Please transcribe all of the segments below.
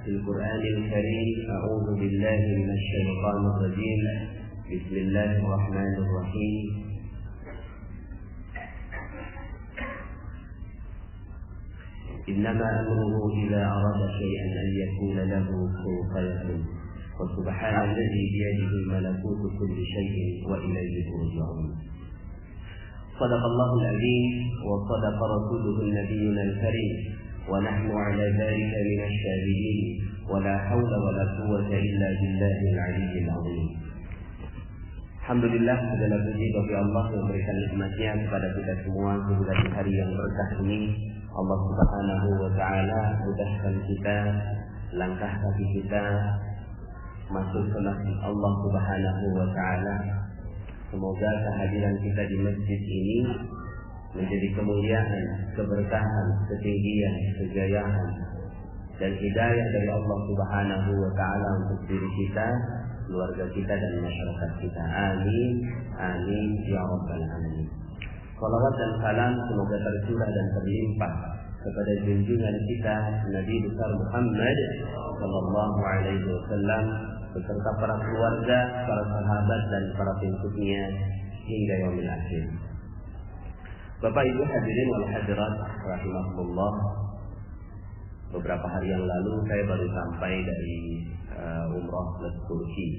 في القرآن الكريم. أعوذ بالله من الشيطان الرجيم. بسم الله الرحمن الرحيم. إنما أمره إذا أراد شيئا أن يكون له كن فيكون. وسبحان الذي بيده ملكوت كل شيء وإليه ترجعون. صدق الله العظيم وصدق رسوله النبي الكريم ونحن على ذلك من الشاهدين ولا حول ولا قوة إلا بالله العلي العظيم. Alhamdulillah, segala puji bagi Allah yang memberikan nikmat-Nya kepada kita semua hingga di hari yang berkah ini. Allah Subhanahu wa taala mudahkan kita langkah kaki kita masuk ke masjid Allah Subhanahu wa taala. Semoga kehadiran kita di masjid ini menjadi kemuliaan, keberkahan, ketinggian, kejayaan dan hidayah dari Allah Subhanahu wa taala untuk diri kita, keluarga kita dan masyarakat kita. Amin. Amin ya rabbal alamin. Salawat dan salam semoga tercurah dan terlimpah kepada junjungan kita Nabi besar Muhammad sallallahu alaihi wasallam beserta para keluarga, para sahabat dan para pengikutnya hingga yaumil akhir. Bapak Ibu hadirin wal hadirat rahimakumullah. Beberapa hari yang lalu saya baru sampai dari umrah ke Turki.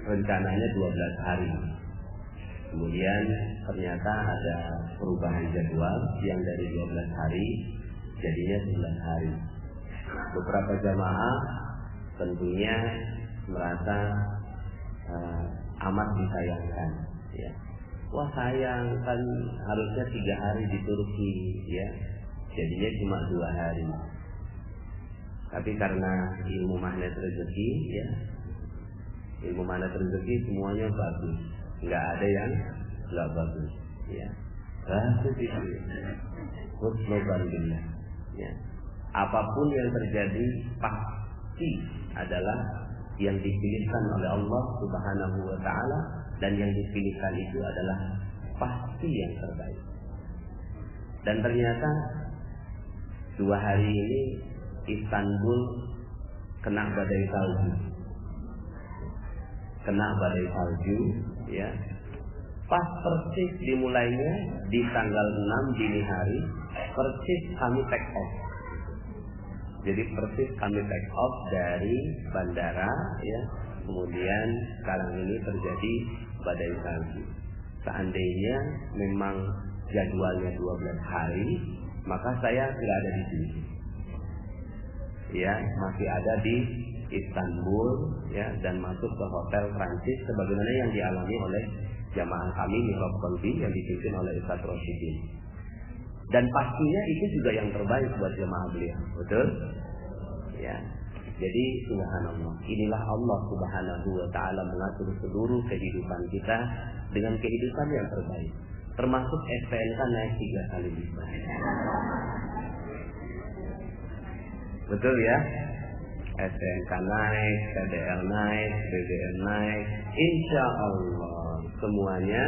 Rencananya 12 hari. Kemudian ternyata ada perubahan jadwal yang dari 12 hari jadinya 11 hari. Beberapa jamaah tentunya merasa amat disayangkan, ya. Wah sayang, kan harusnya 3 hari di Turki, ya. Jadinya cuma 2 hari. Tapi karena ilmu magnet rezeki, ya, ilmu magnet rezeki semuanya bagus. Nggak ada yang nggak bagus, ya. Bagus itu, husnuzanillah, ya. Apapun yang terjadi pasti adalah yang dipilihkan oleh Allah Subhanahu wa taala, dan yang dipilihkan itu adalah pasti yang terbaik. Dan ternyata 2 hari ini Istanbul kena badai salju. Kena badai salju, ya. Pas persis dimulainya di tanggal 6 dini hari, persis kami take off. Jadi persis kami take off dari bandara, ya. Kemudian sekarang ini terjadi badai salju. Seandainya memang jadwalnya 12 hari, maka saya nggak ada di sini. Ya, masih ada di Istanbul, ya, dan masuk ke hotel Prancis sebagaimana yang dialami oleh jamaah kami di Mihrab Qalbi yang dipimpin oleh Ustaz Rosyidin. Dan pastinya itu juga yang terbaik buat jamaah beliau, betul? Ya. Jadi subhanallah, inilah Allah Subhanahu wa taala mengatur seluruh kehidupan kita dengan kehidupan yang terbaik. Termasuk SPNK naik 3 kali lipat. Betul ya? SPNK naik, KDL naik, BBM naik, insya Allah semuanya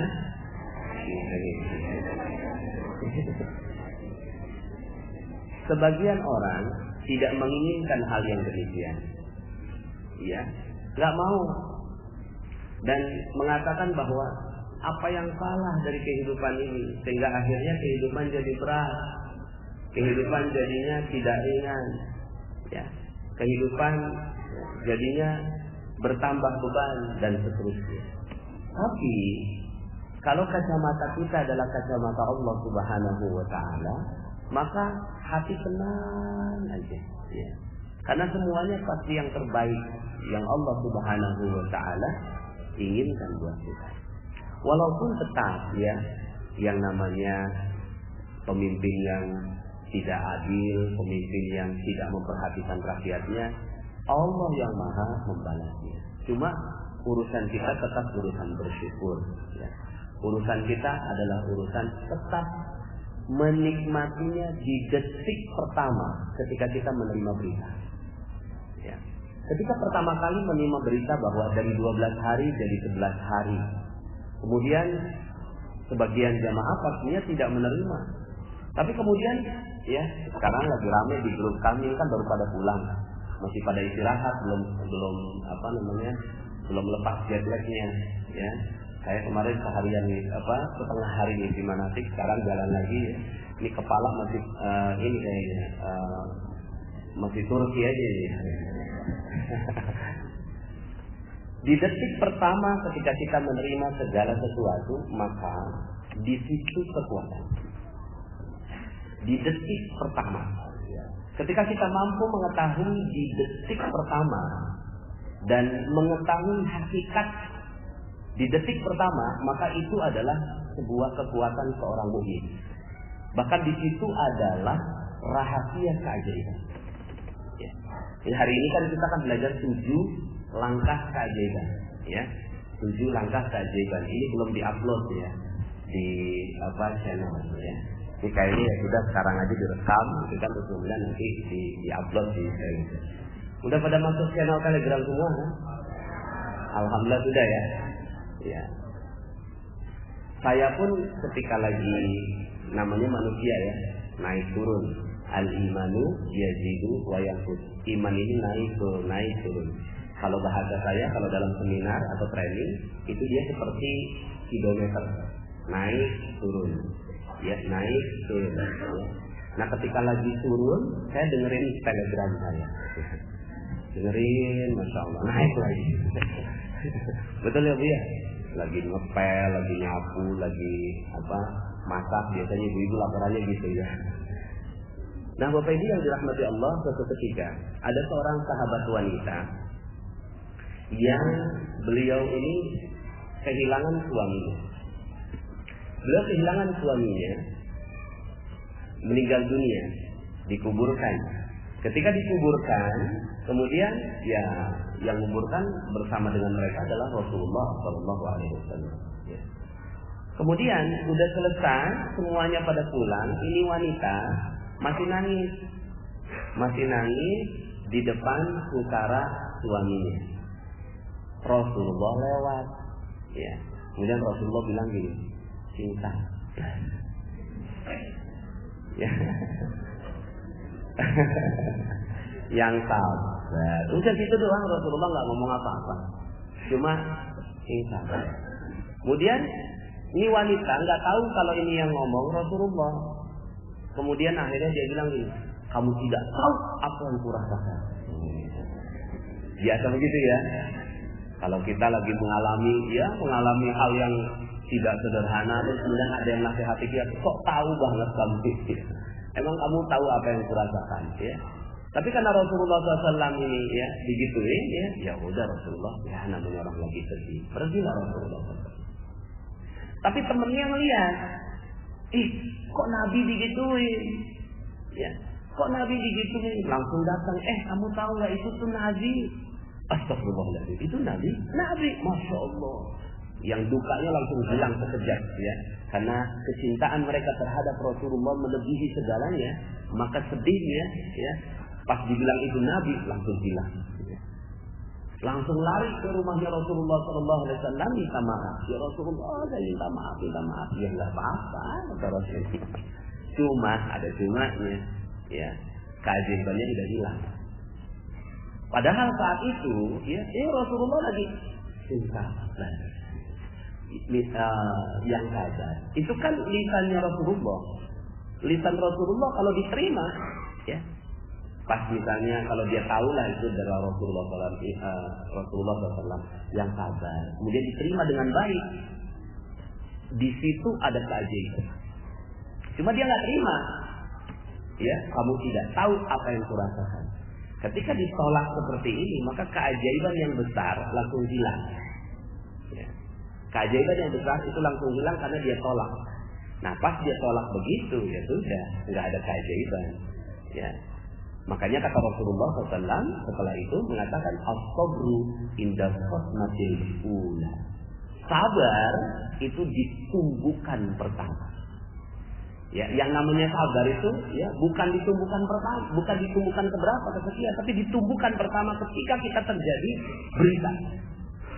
naik. Sebagian orang tidak menginginkan hal yang demikian, ya, nggak mau, dan mengatakan bahwa apa yang salah dari kehidupan ini sehingga akhirnya kehidupan jadi berat, kehidupan jadinya tidak ringan, ya, kehidupan jadinya bertambah beban dan seterusnya. Tapi kalau kacamata kita adalah kacamata Allah Subhanahu wa taala, maka hati tenang aja, ya. Karena semuanya pasti yang terbaik yang Allah Subhanahu wa taala inginkan buat kita. Walaupun tetap, ya, yang namanya pemimpin yang tidak adil, pemimpin yang tidak memperhatikan rakyatnya, Allah yang maha membalasnya. Cuma urusan kita tetap urusan bersyukur, ya. Urusan kita adalah urusan tetap menikmatinya di detik pertama ketika kita menerima berita, ya. Ketika pertama kali menerima berita bahwa dari 12 hari jadi 11 hari, kemudian sebagian jamaah pastinya tidak menerima. Tapi kemudian ya sekarang lagi rame di grup kami kan baru pada pulang, masih pada istirahat, belum apa namanya, belum lepas jet lagnya, ya. Saya kemarin seharian setengah hari di Manasik, sekarang jalan lagi, ya. Ini kepala masih ini kayaknya masih Turki aja ya. Di detik pertama ketika kita menerima segala sesuatu, maka di situ kekuatan. Di detik pertama, ketika kita mampu mengetahui di detik pertama dan mengetahui hakikat di detik pertama, maka itu adalah sebuah kekuatan seorang mukmin. Bahkan di situ adalah rahasia keajaiban. Ya. Jadi hari ini kan kita akan belajar 7 langkah keajaiban, ya. 7 langkah keajaiban. Ini belum diupload ya di channel ya. Ini kayaknya ya sudah sekarang aja direkam, kita terus kemudian nanti diupload di channel. Udah pada masuk channel Telegram semua kan? Alhamdulillah sudah ya. Ya. Saya pun ketika lagi namanya manusia ya, naik turun. Al-imanu yazidu wa yanqus. Iman ini naik turun. Kalau bahasa saya, kalau dalam seminar atau training, itu dia seperti kilometer. Naik turun. Ya, naik turun. Nah, ketika lagi turun, saya dengerin Telegram saya. Dengerin, Masya Allah, naik lagi. Betul ya Bu ya? Lagi ngepel, lagi nyapu, lagi masak, biasanya ibu-ibu laporannya gitu ya. Nah, Bapak Ibu yang dirahmati Allah, suatu ketika ada seorang sahabat wanita yang beliau ini kehilangan suaminya. Beliau kehilangan suaminya, meninggal dunia, dikuburkan. Ketika dikuburkan, kemudian ya yang menguburkan bersama dengan mereka adalah Rasulullah Shallallahu Alaihi Wasallam. Kemudian sudah selesai, semuanya pada pulang. Ini wanita masih nangis di depan utara suaminya. Rasulullah lewat, ya. Kemudian Rasulullah bilang gini, cinta, ya. Yang sabar. Udah gitu doang, Rasulullah nggak ngomong apa-apa, cuma cinta. Kemudian ini wanita nggak tahu kalau ini yang ngomong Rasulullah. Kemudian akhirnya dia bilang gini, kamu tidak tahu apa yang kurasakan. Biasa begitu ya. Kalau kita lagi mengalami hal yang tidak sederhana, terus kemudian ada yang nasihati dia, kok tahu banget kamu itu? Emang kamu tahu apa yang kurasakan? Ya. Tapi karena Rasulullah SAW ini ya digituin, ya udah Rasulullah, ya namanya orang lagi sedih, pergilah Rasulullah SAW. Tapi temennya ngeliat, kok Nabi digituin? Ya, kok Nabi digituin? Langsung datang, kamu tahu nggak itu tuh Nabi? Astagfirullahaladzim, itu Nabi? Nabi, Masya Allah. Yang dukanya langsung hilang sekejap ya, karena kecintaan mereka terhadap Rasulullah melebihi segalanya, maka sedihnya ya pas dibilang itu Nabi langsung hilang. Langsung lari ke rumahnya Rasulullah SAW minta maaf. Ya Rasulullah, saya minta maaf. Ya nggak apa-apa, kata Rasulullah. Cuma ada cumanya, ya keajaibannya udah hilang. Padahal saat itu, ya Rasulullah lagi cinta. Yang sabar. Itu kan lisannya Rasulullah. Lisan Rasulullah kalau diterima, ya. Pas misalnya kalau dia tahu lah itu dari Rasulullah SAW yang sabar, kemudian diterima dengan baik, di situ ada keajaiban. Cuma dia nggak terima, ya kamu tidak tahu apa yang kurasakan. Ketika ditolak seperti ini, maka keajaiban yang besar langsung hilang. Ya. Keajaiban yang besar itu langsung hilang karena dia tolak. Nah pas dia tolak begitu, ya sudah nggak ada keajaiban. Ya. Makanya kata Rasulullah SAW setelah itu mengatakan as-sabru inda khutmatil ula. Sabar itu ditumbuhkan pertama. Ya, yang namanya sabar itu ya bukan ditumbuhkan pertama, bukan ditumbuhkan keberapa kesekian, tapi ditumbuhkan pertama ketika kita terjadi berita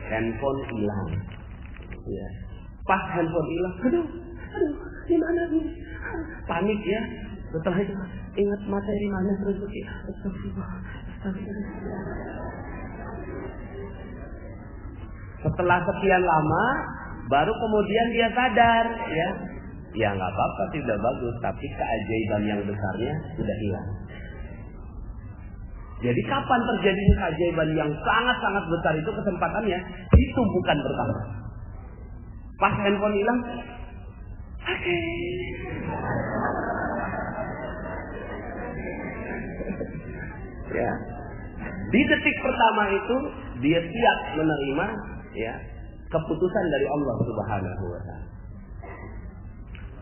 handphone hilang. Ya. Pas handphone hilang, aduh, gimana nih? Panik ya. Setelah itu ingat materi mana rezeki. Astagfirullah. Setelah sekian lama, baru kemudian dia sadar, ya. Ya nggak apa-apa, tidak bagus, tapi keajaiban yang besarnya sudah hilang. Jadi kapan terjadinya keajaiban yang sangat-sangat besar itu kesempatannya? Itu bukan pertama. Pas handphone hilang, oke. Ya. Di detik pertama itu dia siap menerima, ya, keputusan dari Allah Subhanahu wa taala.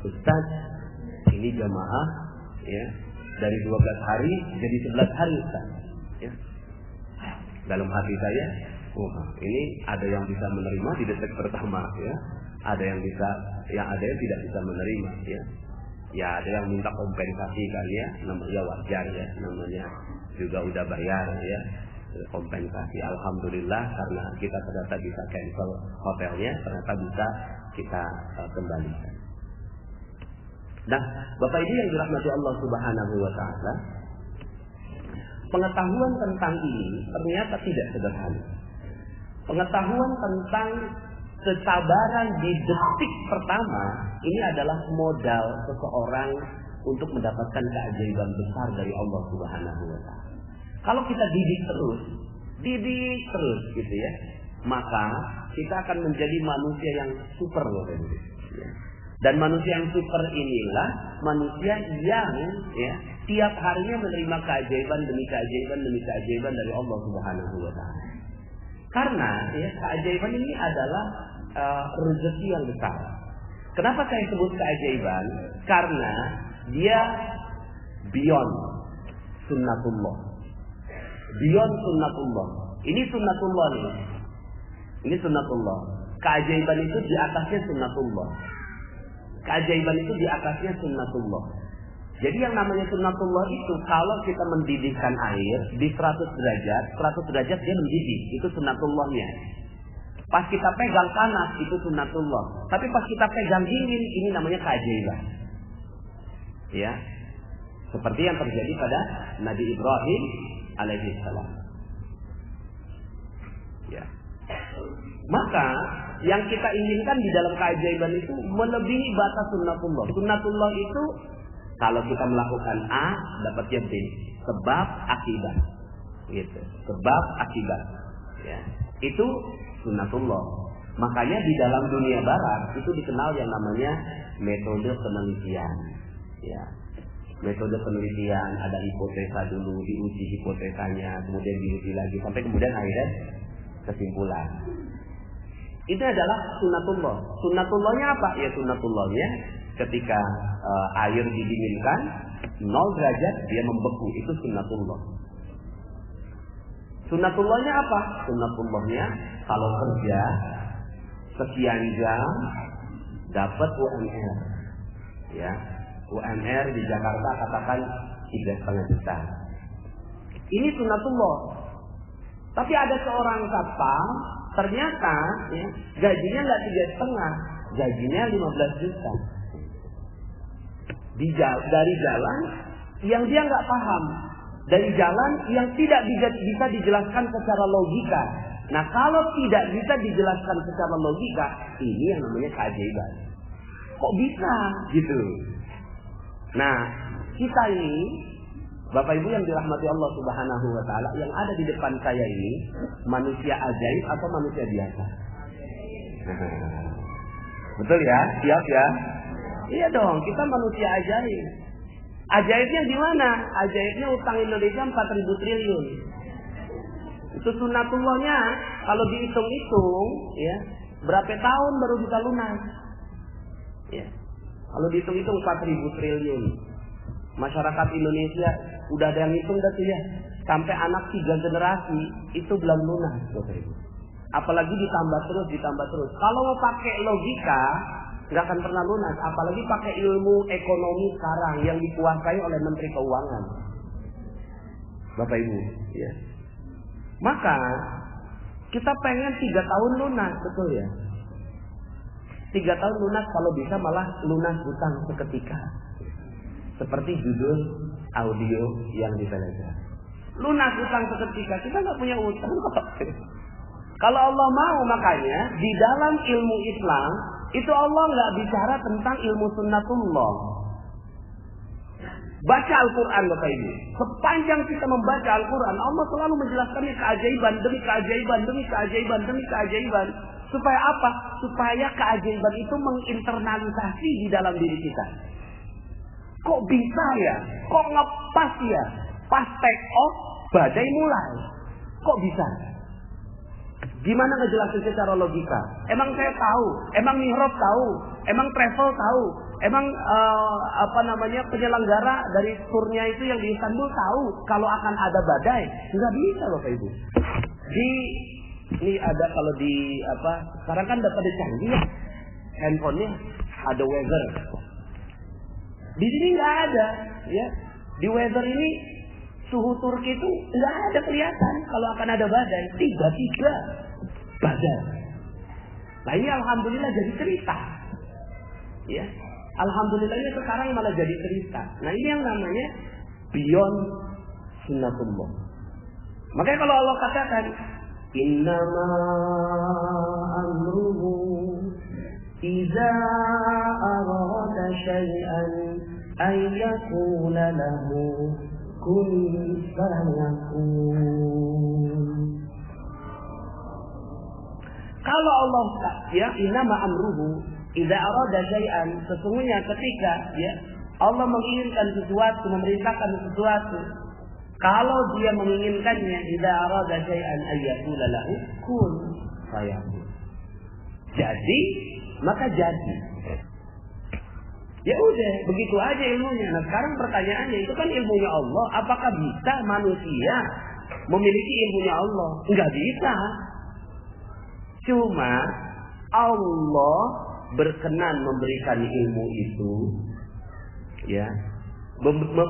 Ustaz, ini jamaah, ya, dari 12 hari jadi 11 hari, Ustaz. Ya. Dalam hati saya, ini ada yang bisa menerima di detik pertama, ya. Ada yang bisa, ada yang tidak bisa menerima, ya. Ya, ada yang minta kompensasi kali, ya. Namanya wajar, ya, namanya juga udah bayar, ya. Kompensasi, alhamdulillah, karena kita ternyata bisa cancel hotelnya, ternyata bisa kita kembalikan. Nah, Bapak Ibu yang dirahmati Allah Subhanahu wa taala, pengetahuan tentang ini ternyata tidak sederhana. Pengetahuan tentang kesabaran di detik pertama ini adalah modal seseorang untuk mendapatkan keajaiban besar dari Allah Subhanahu wa taala. Kalau kita didik terus gitu ya, maka kita akan menjadi manusia yang super loh, ya. Dan manusia yang super inilah manusia yang, ya, tiap harinya menerima keajaiban demi keajaiban demi keajaiban dari Allah Subhanahu wa taala. Karena, ya, keajaiban ini adalah rezeki yang besar. Kenapa saya sebut keajaiban? Karena dia beyond sunnatullah. Beyond sunnatullah. Ini sunnatullah nih. Ini sunnatullah. Keajaiban itu di atasnya sunnatullah. Keajaiban itu di atasnya sunnatullah. Jadi yang namanya sunnatullah itu kalau kita mendidihkan air di 100 derajat dia mendidih. Itu sunnatullahnya. Pas kita pegang panas itu sunnatullah. Tapi pas kita pegang dingin ini namanya keajaiban. Ya. Seperti yang terjadi pada Nabi Ibrahim alaihi salam. Ya. Maka yang kita inginkan di dalam keajaiban itu melebihi batas sunnatullah. Sunnatullah itu kalau kita melakukan A dapatnya B, sebab akibat. Gitu. Sebab akibat. Ya. Itu sunnatullah. Makanya di dalam dunia barat itu dikenal yang namanya metode penelitian. Ya. Metode penelitian, ada hipotesa dulu, diuji hipotesanya, kemudian diuji lagi, sampai kemudian akhirnya kesimpulan. Itu adalah sunnatullah. Sunnatullahnya apa? Ya sunnatullahnya ketika air didinginkan 0 derajat dia membeku, itu sunnatullah. Sunnatullahnya apa? Sunnatullahnya kalau kerja sekian jam dapat UMR. Ya. UMR di Jakarta katakan 3,5 juta. Ini sunnatullah. Tapi ada seorang satpam ternyata, ya, gajinya nggak 3,5, gajinya 15 juta. Dari jalan yang dia nggak paham, dari jalan yang tidak bisa dijelaskan secara logika. Nah, kalau tidak bisa dijelaskan secara logika, ini yang namanya keajaiban. Kok bisa gitu? Nah, kita ini, Bapak Ibu yang dirahmati Allah Subhanahu wa taala, yang ada di depan saya ini manusia ajaib atau manusia biasa? Betul ya? Siap ya? Iya dong, kita manusia ajaib. Ajaibnya di mana? Ajaibnya utang Indonesia 4.000 triliun. Itu sunnatullahnya kalau dihitung-hitung, ya, berapa tahun baru bisa lunas? Ya. Kalau dihitung-hitung 4.000 triliun. Masyarakat Indonesia udah ada yang hitung dah tuh ya. Sampai anak 3 generasi itu belum lunas, Bapak Ibu. Apalagi ditambah terus. Kalau mau pakai logika, nggak akan pernah lunas. Apalagi pakai ilmu ekonomi sekarang yang dikuasai oleh Menteri Keuangan, Bapak Ibu. Ya. Maka kita pengen 3 tahun lunas, betul ya? 3 tahun lunas, kalau bisa malah lunas hutang seketika. Seperti judul audio yang dipelajari. Lunas utang seketika, kita nggak punya utang. Kalau Allah mau, makanya di dalam ilmu Islam itu Allah nggak bicara tentang ilmu sunnatullah. Baca Al-Quran Bapak Ibu. Sepanjang kita membaca Al-Quran, Allah selalu menjelaskannya keajaiban demi keajaiban demi keajaiban demi keajaiban. Supaya apa? Supaya keajaiban itu menginternalisasi di dalam diri kita. Kok bisa ya? Kok ngepas ya? Pas take off, badai mulai. Kok bisa? Gimana ngejelasin secara logika? Emang saya tahu, emang Mihrab tahu, emang travel tahu, emang penyelenggara dari turnya itu yang di Istanbul tahu kalau akan ada badai. Nggak bisa Bapak Ibu. Ini ada kalau sekarang kan udah pada canggih ya, handphonenya ada weather. Di sini nggak ada, ya. Di weather ini suhu Turki itu nggak ada kelihatan kalau akan ada badai. Tiba-tiba badai. Nah ini alhamdulillah jadi cerita, ya. Alhamdulillahnya sekarang malah jadi cerita. Nah ini yang namanya beyond sunnatullah. Makanya kalau Allah katakan innama amruhu idza arada syai'an ay yaqula lahu kun fayakun. Kalau Allah innama amruhu idza arada syai'an, sesungguhnya ketika Allah menginginkan sesuatu, memerintahkan sesuatu, kalau dia menginginkannya, idza arada syai'an ay yaqula lahu kun fayakun. Jadi, maka jadi. Ya udah, begitu aja ilmunya. Nah, sekarang pertanyaannya, itu kan ilmunya Allah, apakah bisa manusia memiliki ilmunya Allah? Enggak bisa. Cuma Allah berkenan memberikan ilmu itu, ya,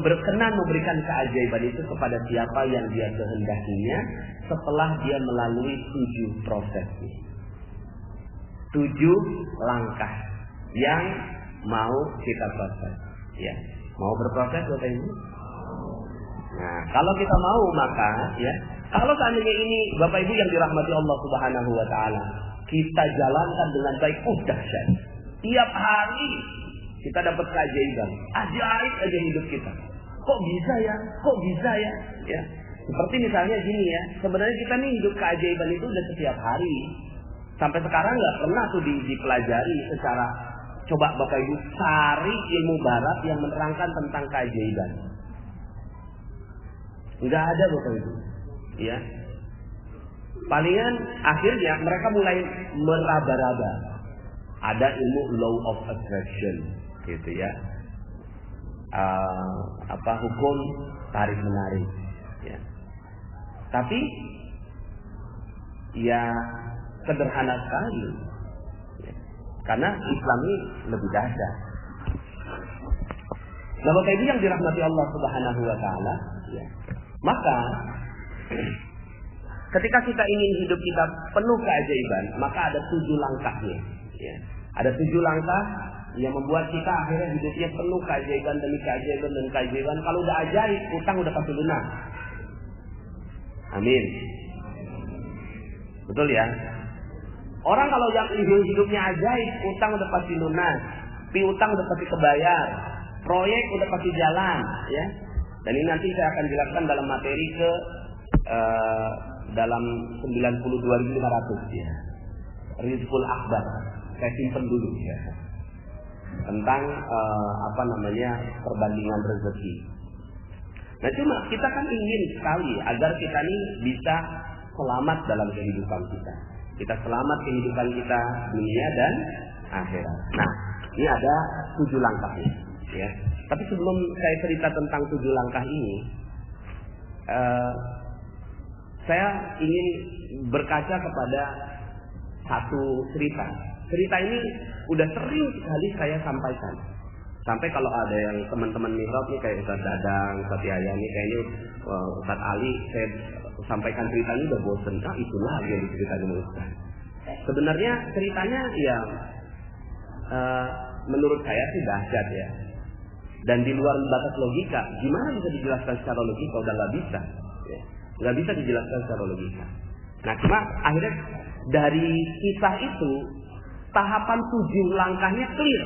berkenan memberikan keajaiban itu kepada siapa yang dia kehendakinya setelah dia melalui 7 proses, 7 langkah yang mau kita proses, ya. Mau berproses Bapak Ibu? Nah, kalau kita mau maka, ya, kalau seandainya ini Bapak Ibu yang dirahmati Allah Subhanahu wa taala, kita jalankan dengan baik, dahsyat. Tiap hari kita dapat keajaiban. Ajaib aja hidup kita. Kok bisa ya? Kok bisa ya? Ya. Seperti misalnya gini ya. Sebenarnya kita nih hidup keajaiban itu udah setiap hari. Sampai sekarang nggak pernah tuh dipelajari secara, coba Bapak Ibu cari ilmu barat yang menerangkan tentang keajaiban. Nggak ada Bapak Ibu. Ya. Palingan akhirnya mereka mulai meraba-raba. Ada ilmu law of attraction, gitu ya. Hukum tarik menarik, ya. Tapi ya sederhana sekali, ya. Karena Islam ini lebih dahsyat. Nah, Bapak Ibu yang dirahmati Allah Subhanahu wa taala, ya. Maka ketika kita ingin hidup kita penuh keajaiban, maka ada 7 langkahnya, ya. Ada 7 langkah yang membuat kita akhirnya hidupnya penuh keajaiban demi keajaiban dan keajaiban. Kalau udah ajaib, utang udah pasti lunas. Amin. Betul ya? Orang kalau yang hidupnya ajaib, utang udah pasti lunas, piutang udah pasti kebayar, proyek udah pasti jalan, ya. Dan ini nanti saya akan jelaskan dalam materi dalam 92.500 ya. Rizqul Akbar. Saya simpen dulu ya. Tentang perbandingan rezeki. Nah, cuma kita kan ingin sekali agar kita ini bisa selamat dalam kehidupan kita. Kita selamat kehidupan kita dunia dan akhirat. Nah, ini ada 7 langkahnya, ya. Tapi sebelum saya cerita tentang 7 langkah ini, saya ingin berkaca kepada satu cerita. Cerita ini udah sering sekali saya sampaikan. Sampai kalau ada yang teman-teman Mihrab nih kayak Ustaz Dadang, Ustaz Yahya nih kayaknya Ustaz Ali, saya sampaikan ceritanya udah bosen. Itulah yang diceritain sama Ustaz. Sebenarnya ceritanya ya menurut saya sih dahsyat ya. dan di luar batas logika, gimana bisa dijelaskan secara logika? Udah nggak bisa, ya. Nggak bisa dijelaskan secara logika. Nah, cuma akhirnya dari kisah itu tahapan 7 langkahnya clear.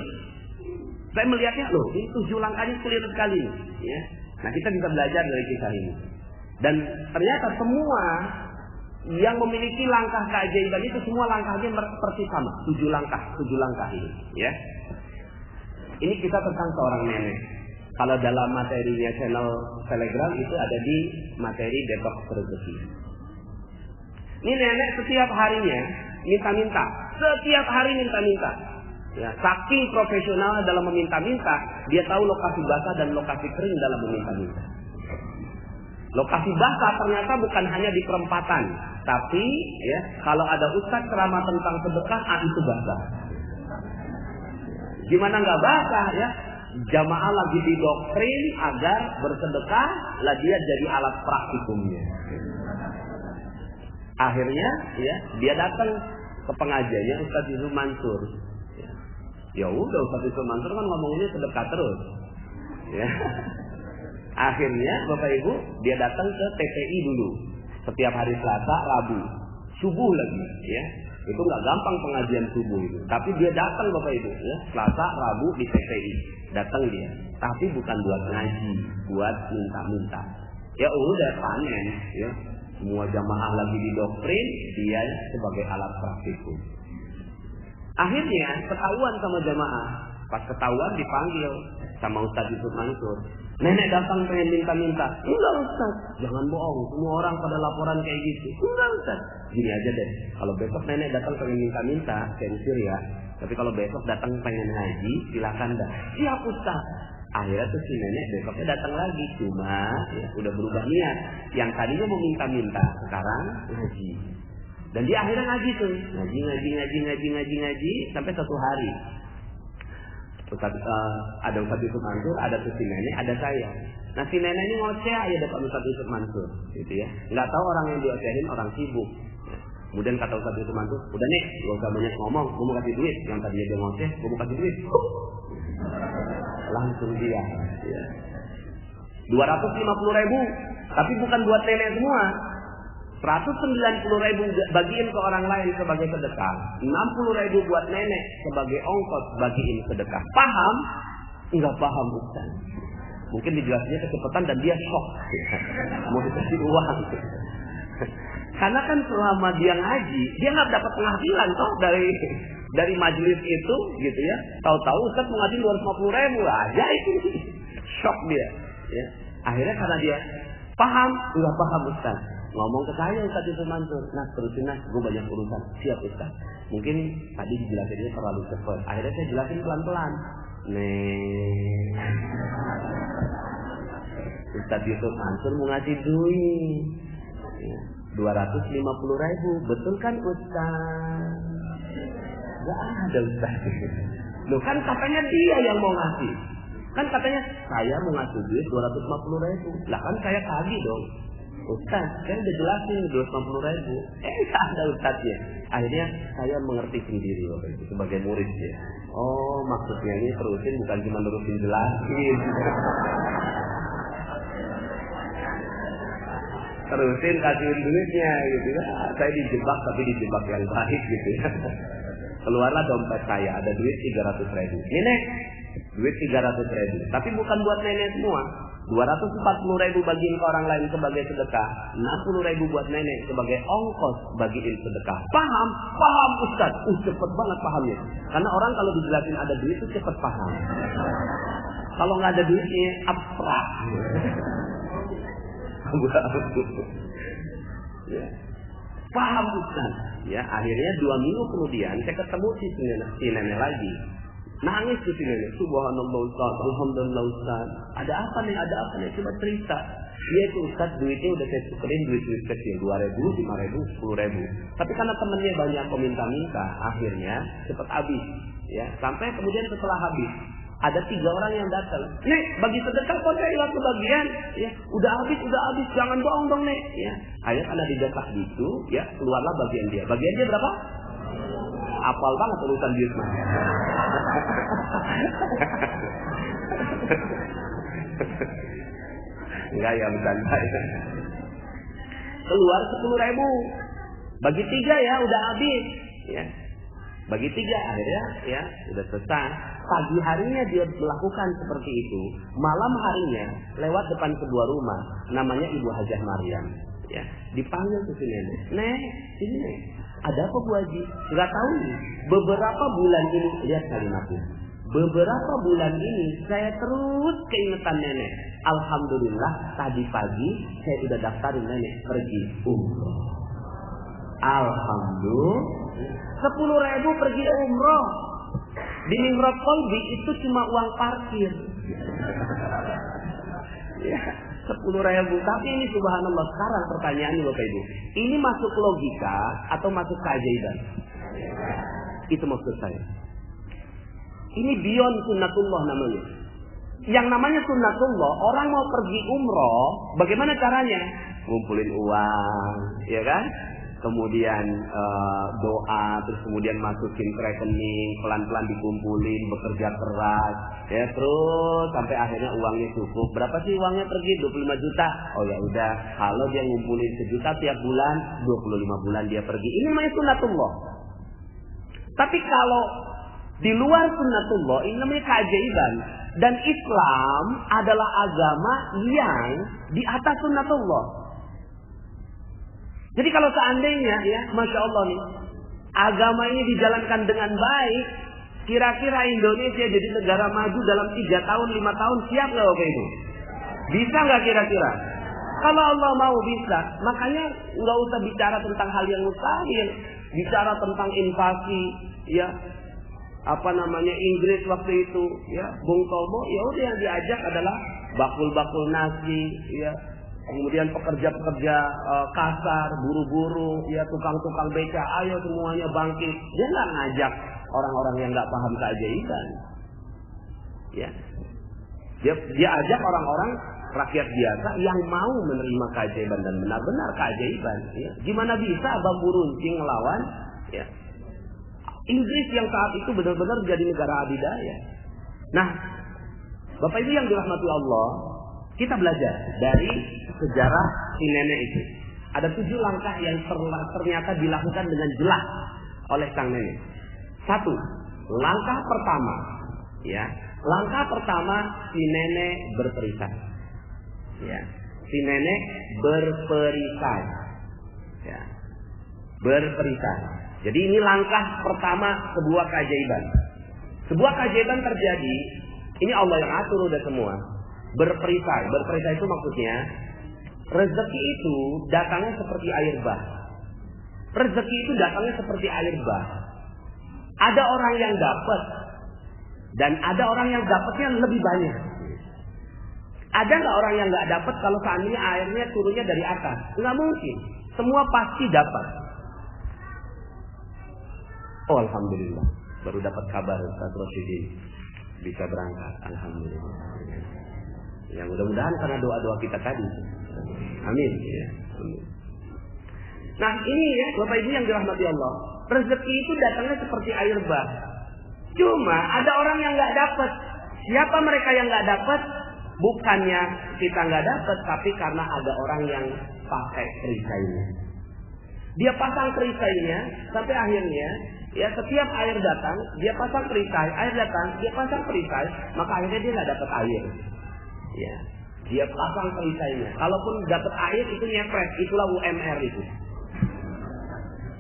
Saya melihatnya loh, ini 7 langkahnya clear sekali, ya. Nah, kita bisa belajar dari kisah ini. Dan ternyata semua yang memiliki langkah keajaiban itu semua langkahnya seperti sama, 7 langkah ini, ya. Ini kita tentang seorang nenek. Kalau dalam materinya channel Telegram itu ada di materi detox rezeki. Ini nenek setiap harinya minta-minta, setiap hari minta-minta. Ya, saking profesional dalam meminta-minta, dia tahu lokasi basah dan lokasi kering dalam meminta-minta. Lokasi basah ternyata bukan hanya di perempatan, tapi ya kalau ada ustadz ceramah tentang sedekah, itu basah. Gimana nggak basah ya? Jamaah lagi didoktrin agar bersedekah, lah dia jadi alat praktikumnya. Akhirnya ya dia datang ke pengajiannya Ustaz Yusuf Mansur. Ya udah, Ustaz Yusuf Mansur kan ngomongnya sedekah terus. Ya. Akhirnya Bapak Ibu dia datang ke TPI dulu. Setiap hari Selasa, Rabu, subuh lagi, ya. Itu nggak gampang pengajian subuh itu. Tapi dia datang Bapak Ibu, ya. Selasa, Rabu di TPI. Datang dia. Tapi bukan buat ngaji, buat minta-minta. Ya udah panen, ya. Semua jamaah lagi didoktrin, dia sebagai alat praktikum. Akhirnya ketahuan sama jamaah. Pas ketahuan dipanggil sama Ustaz Yusuf Mansur. Nenek datang pengen minta-minta. Enggak Ustaz, jangan bohong. Semua orang pada laporan kayak gitu. Enggak Ustaz. Gini aja deh. Kalau besok nenek datang pengen minta-minta, saya usir ya. Tapi kalau besok datang pengen ngaji, silakan dah. Siap Ustaz. Akhirnya tuh si nenek besoknya datang lagi. Cuma ya, udah berubah niat. Yang tadinya mau minta-minta, sekarang ngaji. Dan dia akhirnya ngaji tuh. Ngaji. Sampai satu hari. Ada Ustaz Yusuf Mansur, ada tuh si nenek, ada saya. Nah si nenek ini ngoceh aja dapat Ustaz Yusuf Mansur, gitu ya. Nggak tahu orang yang diocehin orang sibuk. Ya. Kemudian kata Ustaz Yusuf Mansur, udah nih, gak usah banyak ngomong, gue mau kasih duit. Yang tadinya dia ngoceh, gue mau kasih duit. Langsung dia. Ya. 250.000, tapi bukan buat nenek semua. 190.000 bagiin ke orang lain sebagai sedekah. 60.000 buat nenek sebagai ongkos bagiin sedekah. Paham? Enggak paham Ustaz. Mungkin dijelasnya kecepatan dan dia shock. Mau dikasih uang. Karena kan selama dia ngaji, dia nggak dapat penghasilan toh dari majelis itu, gitu ya. Tahu-tahu Ustaz mengaji 250.000 aja itu. Shock dia. Ya. Akhirnya karena dia paham, enggak paham Ustaz. Ngomong ke saya Ustaz Yusuf Mansur, nah terusin nah, gue banyak urusan. Siap Ustaz. Mungkin tadi dijelasinnya terlalu cepat. Akhirnya saya jelasin pelan-pelan. Ustaz Yusuf Mansur mau ngasih duit 250.000, betul kan Ustaz? Gak ada Ustaz. Loh kan katanya dia yang mau ngasih. Kan katanya saya mau ngasih duit 250.000. Lah kan saya tagih dong. Ustaz, saya udah jelasin 250.000. Tak ada Ustaznya. Akhirnya saya mengerti sendiri waktu itu sebagai murid ya. Oh, maksudnya ini terusin bukan cuma terusin jelasin. Terusin kasihin duitnya gitu ya. Saya dijebak tapi dijebak yang baik gitu ya. Keluarlah dompet saya, ada duit 300.000. Nenek, duit 300.000. Tapi bukan buat nenek semua. 240.000 bagiin ke orang lain sebagai sedekah, 60.000 buat nenek sebagai ongkos bagiin sedekah. Paham? Paham Ustaz. Cepet banget pahamnya. Karena orang kalau dijelasin ada duit itu cepet paham. Kalau nggak ada duitnya abstrak. Ya. Paham Ustaz. Ya, akhirnya 2 minggu kemudian saya ketemu si nenek lagi. Nangis tuh si nenek. Subhanallah Ustaz, alhamdulillah Ustaz. Ada apa nih? Coba cerita. Dia itu Ustaz duitnya udah saya tukerin duit-duit kecil 2.000, 5.000, 10.000. Tapi karena temennya banyak peminta-minta, akhirnya cepat habis. Ya, sampai kemudian setelah habis ada 3 orang yang datang. Nek, bagi sedekah kok saya hilang kebagian? Ya, udah habis, jangan bohong dong Nek. Ya, akhirnya karena didesak gitu, ya keluarlah bagian dia. Bagian dia berapa? Apal banget urusan duit mah. Enggak ya, bercanda. Keluar 10.000. Bagi 3 ya, udah habis. Ya. Bagi 3 akhirnya ya udah selesai. Pagi harinya dia melakukan seperti itu. Malam harinya lewat depan sebuah rumah. Namanya Ibu Hajah Maryam. Ya. Dipanggil ke si nenek. Nek, sini nek. Ada apa Bu Haji? Enggak tahu nih. Beberapa bulan ini, lihat kalimatnya. Beberapa bulan ini saya terus keingetan nenek. Alhamdulillah tadi pagi saya udah daftarin nenek pergi umroh. Alhamdulillah 10.000 pergi umroh. Di Nimrod Kolbi itu cuma uang parkir. Ya, 10.000. Tapi ini subhanallah, sekarang pertanyaannya Bapak Ibu, ini masuk logika atau masuk keajaiban? Itu maksud saya. Ini beyond sunnatullah namanya. Yang namanya sunnatullah, orang mau pergi umroh, bagaimana caranya? Ngumpulin uang, ya kan? Kemudian doa, terus kemudian masukin ke rekening, pelan-pelan dikumpulin, bekerja keras, ya terus sampai akhirnya uangnya cukup. Berapa sih uangnya pergi? 25 juta. Oh ya udah, kalau dia ngumpulin 1 juta tiap bulan, 25 bulan dia pergi. Ini namanya sunnatullah. Tapi kalau di luar sunnatullah, ini namanya keajaiban. Dan Islam adalah agama yang di atas sunnatullah. Jadi kalau seandainya ya, Masya Allah nih, agama ini dijalankan dengan baik, kira-kira Indonesia jadi negara maju dalam 3 tahun, 5 tahun, siap nggak Bapak Ibu? Bisa nggak kira-kira? Kalau Allah mau bisa, makanya nggak usah bicara tentang hal yang mustahil, bicara tentang invasi, ya Inggris waktu itu, ya Bung Tomo, ya udah yang diajak adalah bakul-bakul nasi, ya. Kemudian pekerja-pekerja kasar, buru-buru, ya tukang-tukang beca, ayo semuanya bangkit. Dia nggak ngajak orang-orang yang nggak paham keajaiban. Ya, dia ajak orang-orang rakyat biasa yang mau menerima keajaiban dan benar-benar keajaiban. Ya. Gimana bisa bambu runcing ngelawan? Ya. Inggris yang saat itu benar-benar jadi negara adidaya. Nah, Bapak Ibu yang dirahmati Allah, kita belajar dari sejarah si nenek itu. Ada 7 langkah yang ternyata dilakukan dengan jelas oleh sang nenek. 1, langkah pertama, ya, langkah pertama si nenek berperisai. Ya, si nenek berperisai. Ya, berperisai. Jadi ini langkah pertama sebuah keajaiban. Sebuah keajaiban terjadi. Ini Allah yang atur udah semua. Berperisai. Berperisai itu maksudnya rezeki itu datangnya seperti air bah. Rezeki itu datangnya seperti air bah. Ada orang yang dapat dan ada orang yang dapatnya lebih banyak. Ada nggak orang yang nggak dapat kalau seandainya airnya turunnya dari atas? Nggak mungkin. Semua pasti dapat. Oh alhamdulillah, baru dapat kabar Ustaz Rosyidin bisa berangkat. Alhamdulillah. Ya mudah-mudahan karena doa-doa kita tadi. Amin. Ya. Amin. Nah ini ya Bapak Ibu yang dirahmati Allah, rezeki itu datangnya seperti air bah. Cuma ada orang yang nggak dapat. Siapa mereka yang nggak dapat? Bukannya kita nggak dapat, tapi karena ada orang yang pakai perisainya. Dia pasang perisainya sampai akhirnya, ya setiap air datang, dia pasang perisai, air datang, dia pasang perisai, maka akhirnya dia nggak dapat air. Ya, dia pasang perisainya. Kalaupun dapat air itu nyepres, itulah UMR itu.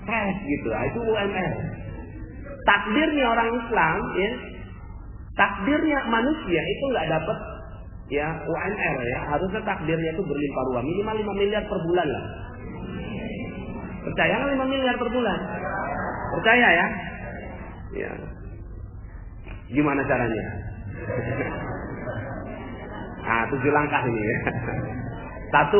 Tes gitu, itu UMR. Takdirnya orang Islam, ya, takdirnya manusia itu nggak dapat ya UMR ya, harusnya takdirnya itu berlimpah ruah, minimal 5 miliar per bulan lah. Percaya nggak 5 miliar per bulan? Percaya ya? Ya. Gimana caranya? Nah, 7 langkah ini ya. 1,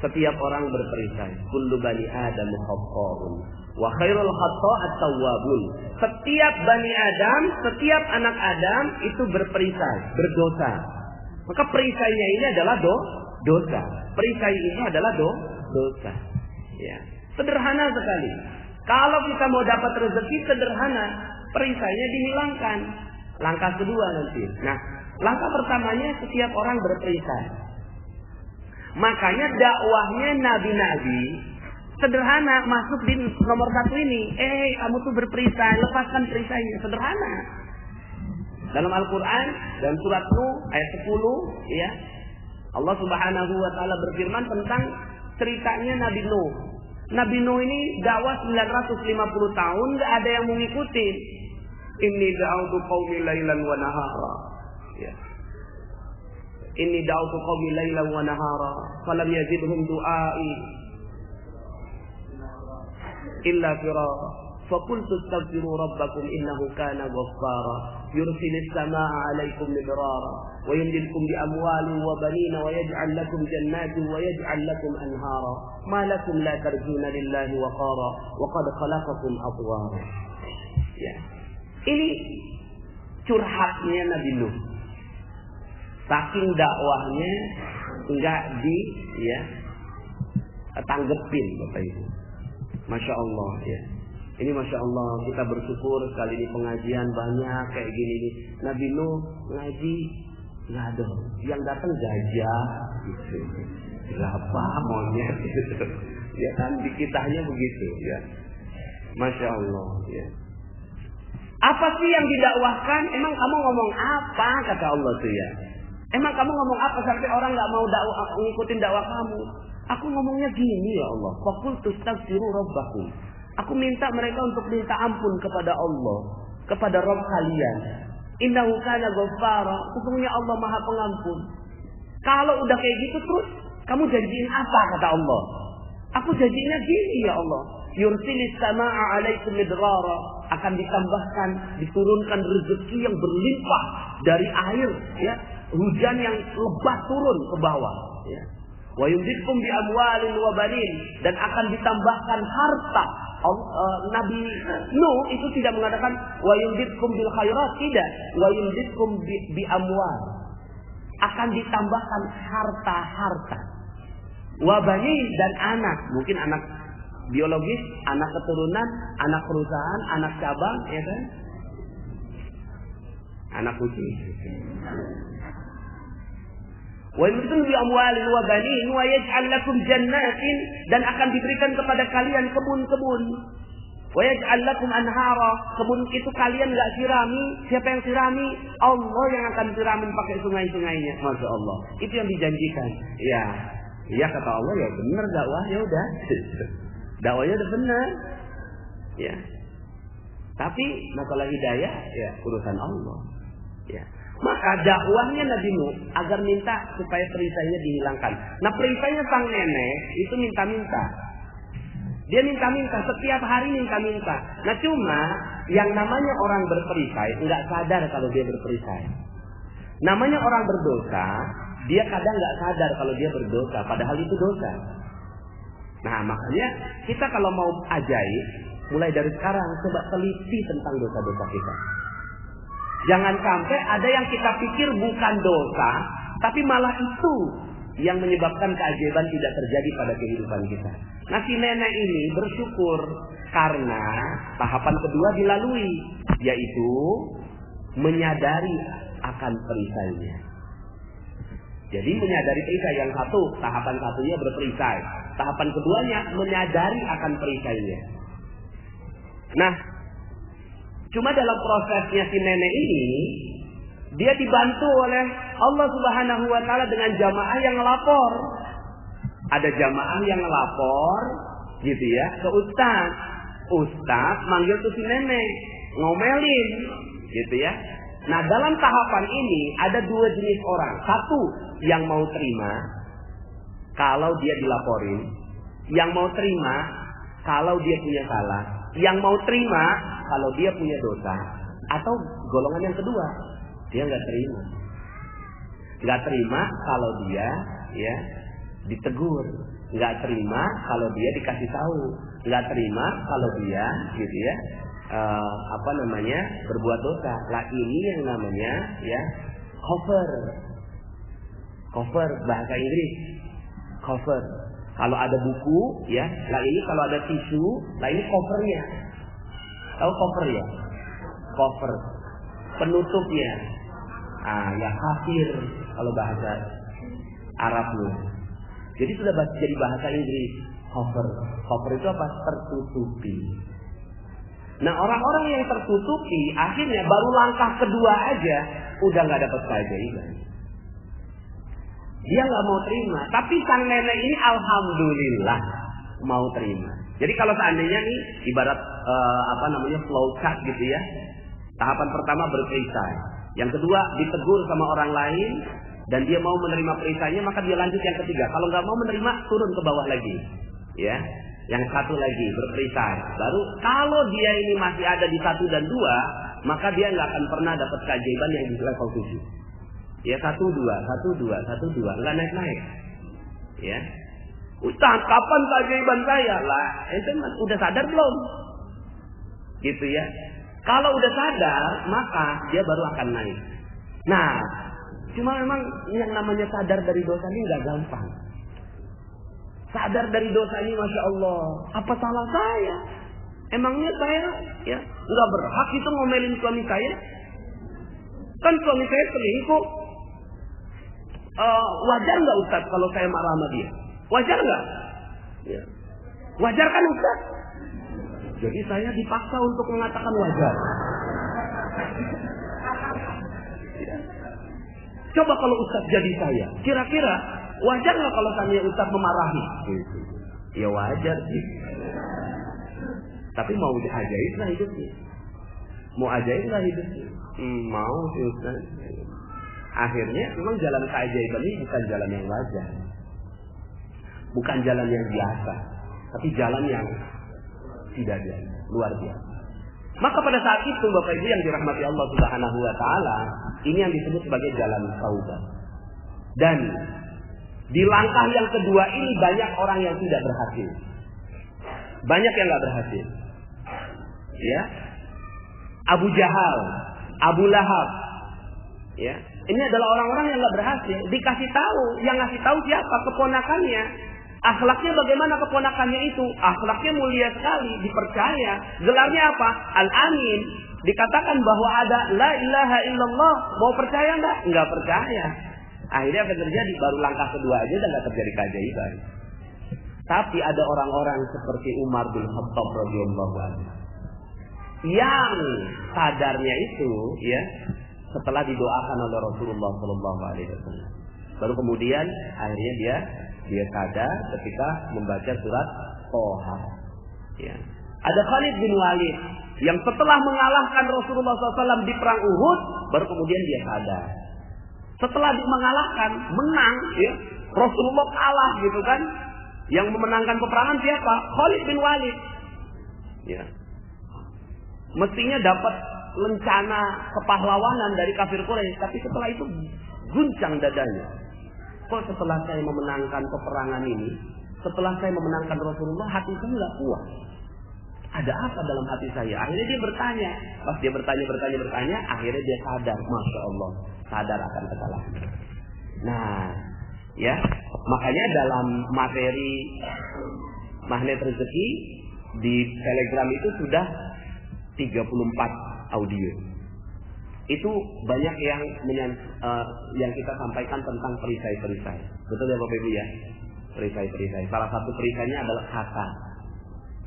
setiap orang berperisai. Kullu bani Adam khata'un wa khairul khata'at tawwabun. Setiap bani Adam, setiap anak Adam itu berperisai, berdosa. Maka perisainya ini adalah dosa. Perisai ini adalah dosa. Ya. Sederhana sekali. Kalau kita mau dapat rezeki sederhana, perisainya dihilangkan. Langkah kedua nanti. Nah, langkah pertamanya setiap orang berperisai. Makanya dakwahnya nabi-nabi sederhana, masuk di nomor 1 ini. Kamu tuh berperisai, lepaskan perisainya. Sederhana. Dalam Al-Quran dan surat Nuh ayat 10, ya, Allah Subhanahu wa taala berfirman tentang ceritanya Nabi Nuh. Nabi Nuh ini dakwah 950 tahun, enggak ada yang mau ngikutin. Inni da'utu qaumi lailan wa nahara. Ya. Inni da'utu qaumi lailan wa nahara, falam yazidhum du'ai illa firara. Faqultu astaghfiru rabbakum innahu kana ghaffara yursilis samaa'a 'alaikum midrara wa yumdidkum bi amwalin wa banina wa yaj'al lakum jannatin wa yaj'al lakum anhara ma lakum la tarjuna lillahi waqara wa qad khalaqakum atwara. Ya. Ini curhatnya Nabi Nuh. Saking dakwahnya enggak tanggepin Bapak Ibu. Masya Allah ya. Ini Masya Allah, kita bersyukur sekali ini pengajian banyak kayak gini nih. Nabi Nuh ngaji nggak ada, yang datang gajah gitu. Berapa monyet gitu. Ya kan di kitanya begitu ya. Masya Allah ya. Apa sih yang didakwahkan? Emang kamu ngomong apa kata Allah tuh ya? Emang kamu ngomong apa sampai orang nggak mau ngikutin dakwah kamu? Aku ngomongnya gini ya Allah. Faqultu astaghfiru rabbakum. Aku minta mereka untuk minta ampun kepada Allah, kepada Rabb kalian. Innahu kana ghaffara. Sesungguhnya Allah Maha Pengampun. Kalau udah kayak gitu terus, kamu janjiin apa kata Allah? Aku janjinya gini ya Allah. Yursilis samaa'a 'alaikum midrara. Akan ditambahkan, diturunkan rezeki yang berlimpah dari air, ya. Hujan yang lebat turun ke bawah, ya. Wa yumdidkum bi amwalin wa banin, dan akan ditambahkan harta. Nabi Nuh itu tidak mengatakan wa yumdidkum bil khairat, tidak. Wa yumdidkum bi amwal. Akan ditambahkan harta-harta. Wa banin, dan anak, mungkin anak biologis, anak keturunan, anak perusahaan, anak cabang, ya kan? Anak kucing. Wa yumdidkum bi amwalin wa banin wa yaj'al lakum jannatin, dan akan diberikan kepada kalian kebun-kebun. Wa yaj'al lakum anhara, kebun itu kalian enggak sirami, siapa yang sirami? Allah yang akan siramin pakai sungai-sungainya. Masya Allah. Itu yang dijanjikan. Ya. Ya kata Allah, ya benar dakwah, ya udah. Dakwahnya udah benar. Ya. Tapi masalah hidayah ya urusan Allah. Ya. Maka dakwahnya Nabi Nuh agar minta supaya perisainya dihilangkan. Nah, perisainya sang nenek itu minta-minta. Dia minta-minta, setiap hari minta-minta. Nah, cuma yang namanya orang berperisai enggak sadar kalau dia berperisai. Namanya orang berdosa, dia kadang enggak sadar kalau dia berdosa, padahal itu dosa. Nah, makanya kita kalau mau ajaib, mulai dari sekarang coba teliti tentang dosa-dosa kita. Jangan sampai ada yang kita pikir bukan dosa, tapi malah itu yang menyebabkan keajaiban tidak terjadi pada kehidupan kita. Nah, si nenek ini bersyukur karena tahapan kedua dilalui, yaitu menyadari akan perisainya. Jadi menyadari perisai, yang satu, tahapan satunya berperisai. Tahapan keduanya menyadari akan perisainya. Nah, cuma dalam prosesnya si nenek ini, dia dibantu oleh Allah Subhanahu wa taala dengan jamaah yang ngelapor. Ada jamaah yang ngelapor gitu ya ke ustaz. Ustaz manggil tuh si nenek, ngomelin gitu ya. Nah, dalam tahapan ini ada dua jenis orang. Satu, yang mau terima kalau dia dilaporin. Yang mau terima kalau dia punya salah. Yang mau terima kalau dia punya dosa. Atau golongan yang kedua, dia nggak terima. Nggak terima kalau dia ya ditegur. Nggak terima kalau dia dikasih tahu. Nggak terima kalau dia gitu ya berbuat dosa. Lah ini yang namanya ya cover bahasa Inggris. Cover. Kalau ada buku ya, lah ini kalau ada tisu, lah ini covernya. Tahu cover ya? Cover. Penutupnya. Ya kafir kalau bahasa Arabnya. Jadi sudah jadi bahasa Inggris. Cover. Cover itu apa? Tertutupi. Nah, orang-orang yang tertutupi akhirnya baru langkah kedua aja udah nggak dapat keajaiban. Dia nggak mau terima. Tapi sang nenek ini alhamdulillah mau terima. Jadi kalau seandainya nih ibarat flow chart gitu ya. Tahapan pertama berperisai. Yang kedua ditegur sama orang lain dan dia mau menerima perisainya, maka dia lanjut yang ketiga. Kalau nggak mau menerima, turun ke bawah lagi. Ya. Yang satu lagi berperisai. Baru kalau dia ini masih ada di 1 dan 2, maka dia nggak akan pernah dapat keajaiban yang di level 7. Ya 1, 2, 1, 2, 1, 2, nggak naik-naik. Ya. Ustaz, kapan keajaiban saya? Lah, ente udah sadar belum? Gitu ya. Kalau udah sadar, maka dia baru akan naik. Nah, cuma memang yang namanya sadar dari dosa ini nggak gampang. Sadar dari dosa ini, Masya Allah, apa salah saya? Emangnya saya ya nggak berhak itu ngomelin suami saya? Kan suami saya selingkuh. Wajar nggak Ustaz kalau saya marah sama dia? Wajar nggak? Ya. Wajar kan Ustaz? Jadi saya dipaksa untuk mengatakan wajar. Ya. Coba kalau Ustaz jadi saya, kira-kira wajar nggak kalau saya Ustaz memarahi? Ya wajar sih. Tapi mau ajaib lah hidupnya. Mau ajaib lah hidupnya. Mau sih Ustaz. Akhirnya memang jalan keajaiban ini bukan jalan yang wajar. Bukan jalan yang biasa. Tapi jalan yang tidak biasa. Luar biasa. Maka pada saat itu Bapak Ibu yang dirahmati Allah Subhanahu wa Ta'ala, ini yang disebut sebagai jalan taubat. Dan di langkah yang kedua ini banyak orang yang tidak berhasil. Banyak yang nggak berhasil. Ya, Abu Jahal, Abu Lahab, ya, ini adalah orang-orang yang nggak berhasil. Dikasih tahu, yang ngasih tahu siapa? Keponakannya. Akhlaknya bagaimana keponakannya itu? Akhlaknya mulia sekali, dipercaya. Gelarnya apa? Al-Amin. Dikatakan bahwa ada la ilaha illallah. Mau percaya nggak? Nggak percaya. Akhirnya apa terjadi? Baru langkah kedua aja udah nggak terjadi keajaiban. Tapi ada orang-orang seperti Umar bin Khattab radhiyallahu anhu yang sadarnya itu, ya, setelah didoakan oleh Rasulullah sallallahu alaihi wasallam. Baru kemudian akhirnya dia sadar ketika membaca surat Toha. Ya. Ada Khalid bin Walid yang setelah mengalahkan Rasulullah SAW di perang Uhud, baru kemudian dia sadar. Setelah mengalahkan, menang, ya, Rasulullah kalah gitu kan. Yang memenangkan peperangan siapa? Khalid bin Walid. Ya. Mestinya dapat lencana kepahlawanan dari kafir Quraisy, tapi setelah itu guncang dadanya. Kok setelah saya memenangkan peperangan ini, setelah saya memenangkan Rasulullah, hati saya nggak kuat. Ada apa dalam hati saya? Akhirnya dia bertanya. Pas dia bertanya, akhirnya dia sadar, Masya Allah, sadar akan kesalahan. Nah, ya, makanya dalam materi magnet rezeki di Telegram itu sudah 34 audio. Itu banyak yang kita sampaikan tentang perisai-perisai. Betul ya Bapak Ibu ya? Perisai-perisai. Salah satu perisainya adalah kata.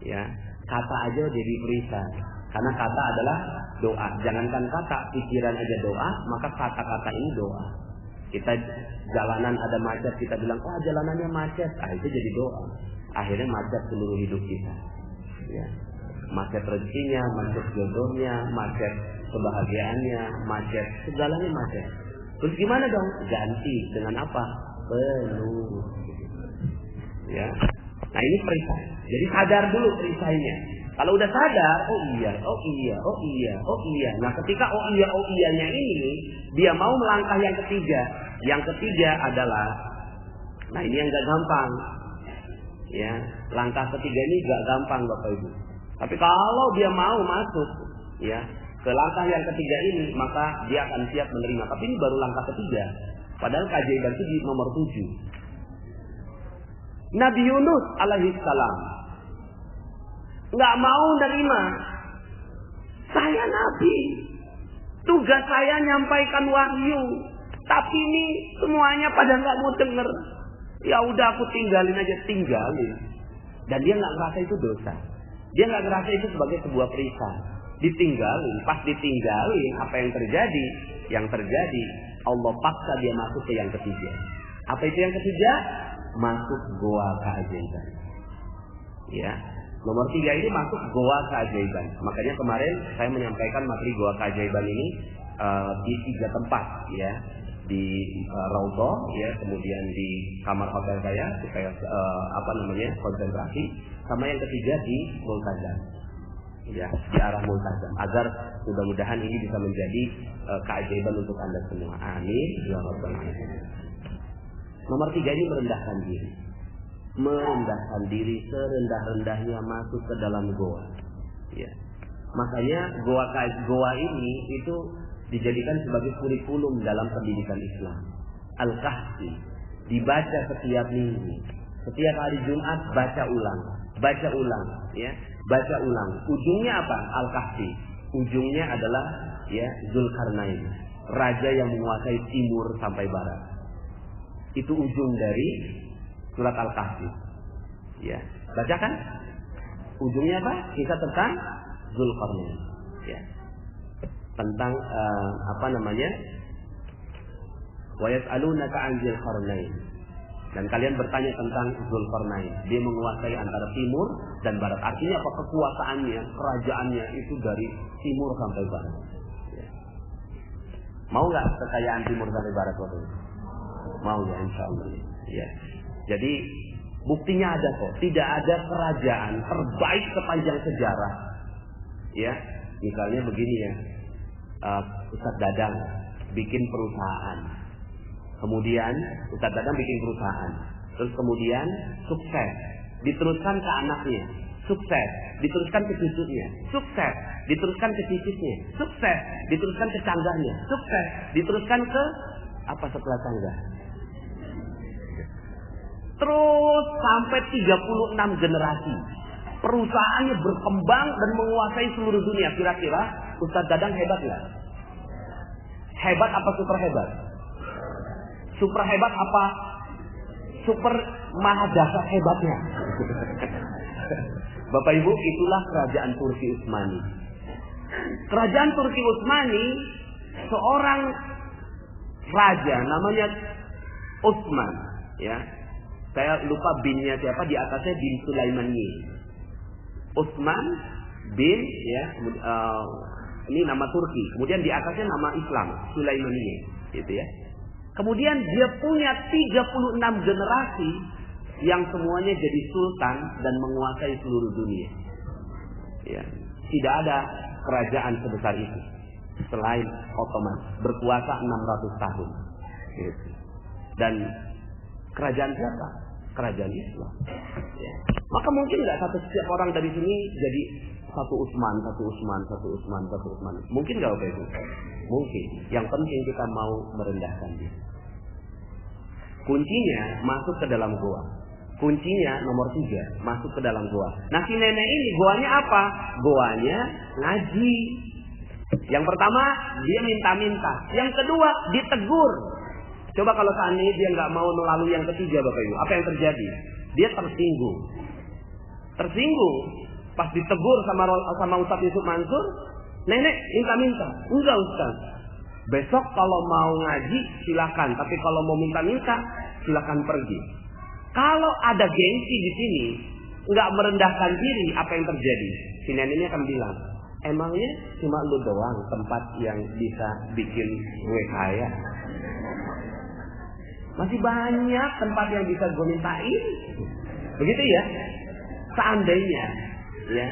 Ya, kata aja jadi perisai. Karena kata adalah doa. Jangankan kata, pikiran aja doa, maka kata-kata ini doa. Kita jalanan ada macet, kita bilang, "Wah, jalanannya macet." Itu jadi doa. Akhirnya macet seluruh hidup kita. Ya. Macet rezekinya, macet jodohnya, macet kebahagiaannya, macet, segalanya macet. Terus gimana dong? Ganti dengan apa? Penuh. Ya. Nah, ini perisai. Jadi sadar dulu perisainya. Kalau udah sadar, oh iya. Nah, ketika oh iyanya ini, dia mau melangkah yang ketiga. Yang ketiga adalah, nah ini yang gak gampang. Ya, langkah ketiga ini gak gampang Bapak Ibu. Tapi kalau dia mau masuk, ya, ke langkah yang ketiga ini, maka dia akan siap menerima. Tapi ini baru langkah ketiga. Padahal keajaiban itu di nomor 7. Nabi Yunus alaihissalam nggak mau nerima. Saya nabi, tugas saya nyampaikan wahyu, tapi ini semuanya pada nggak mau denger. Ya udah aku tinggalin aja, tinggalin. Dan dia nggak ngerasa itu dosa. Dia nggak ngerasa itu sebagai sebuah perisa. Ditinggalin, pas ditinggalin, apa yang terjadi? Yang terjadi, Allah paksa dia masuk ke yang ketiga. Apa itu yang ketiga? Masuk goa keajaiban. Ya, nomor 3 ini masuk goa keajaiban. Makanya kemarin saya menyampaikan materi goa keajaiban ini di 3 tempat, ya, di Raudhah, ya, kemudian di kamar hotel saya supaya konsentrasi, sama yang ketiga di Multazam, ya, di arah Multazam, agar mudah-mudahan ini bisa menjadi keajaiban untuk Anda semua. Amin ya rabbal alamin. Nomor 3 ini merendahkan diri. Merendahkan diri serendah-rendahnya masuk ke dalam goa. Ya. Makanya goa ini itu dijadikan sebagai kurikulum dalam pendidikan Islam. Al-Kahfi dibaca setiap minggu. Setiap hari Jumat baca ulang, ya, baca ulang. Ujungnya apa? Al-Kahfi. Ujungnya adalah, ya, Zulkarnain, raja yang menguasai timur sampai barat. Itu ujung dari surat Al-Kahfi. Ya, bacakan. Ujungnya apa? Kita tentang Zulkarnain. Ya. Tentang wa yas'alunaka 'an Zulkarnain. Dan kalian bertanya tentang Zulkarnain. Dia menguasai antara timur dan barat. Artinya apa? Kekuasaannya, kerajaannya itu dari timur sampai barat. Ya. Mau nggak kekayaan timur sampai barat waktu itu? Mau ya, insya Allah. Ya. Jadi buktinya ada kok. Tidak ada kerajaan terbaik sepanjang sejarah. Ya, misalnya begini ya. Ustadz Dadang bikin perusahaan. Kemudian Ustadz Dadang bikin perusahaan. Terus kemudian sukses. Diteruskan ke anaknya. Sukses. Diteruskan ke cucunya. Sukses. Diteruskan ke cicitnya. Sukses. Diteruskan ke canggahnya. Sukses. Diteruskan ke apa setelah canggah? Terus sampai 36 generasi. Perusahaannya berkembang dan menguasai seluruh dunia. Kira-kira Ustadz Dadang hebat nggak? Hebat apa super hebat? Super hebat apa? Super maha dahsyat hebatnya. Bapak Ibu, itulah kerajaan Turki Utsmani. Kerajaan Turki Utsmani, seorang raja namanya Utsman, ya. Saya lupa binnya siapa, di atasnya bin Sulaimani. Utsman bin, ya, ini nama Turki. Kemudian di atasnya nama Islam, Sulaimani, gitu ya. Kemudian dia punya 36 generasi yang semuanya jadi sultan dan menguasai seluruh dunia. Ya, tidak ada kerajaan sebesar itu selain Ottoman, berkuasa 600 tahun. Gitu. Dan kerajaan siapa? Kerajaan Islam. Ya. Maka mungkin nggak setiap orang dari sini jadi satu Utsman. Mungkin nggak kayak itu? Mungkin. Yang penting kita mau merendahkan diri. Kuncinya masuk ke dalam goa. Kuncinya nomor 3, masuk ke dalam goa. Nah, si nenek ini goanya apa? Goanya ngaji. Yang pertama, dia minta-minta. Yang kedua, ditegur. Coba kalau seandainya dia nggak mau melalui yang ketiga, Bapak Ibu, apa yang terjadi? Dia tersinggung. Pas ditegur sama Ustadz Yusuf Mansur, nenek minta-minta. Enggak, Ustaz. Besok kalau mau ngaji silakan, tapi kalau mau minta-minta silakan pergi. Kalau ada gengsi di sini, nggak merendahkan diri, apa yang terjadi? Si nenek ini akan bilang, emangnya cuma lu doang tempat yang bisa bikin gue kaya? Masih banyak tempat yang bisa gue mintain. Begitu ya. Seandainya, ya.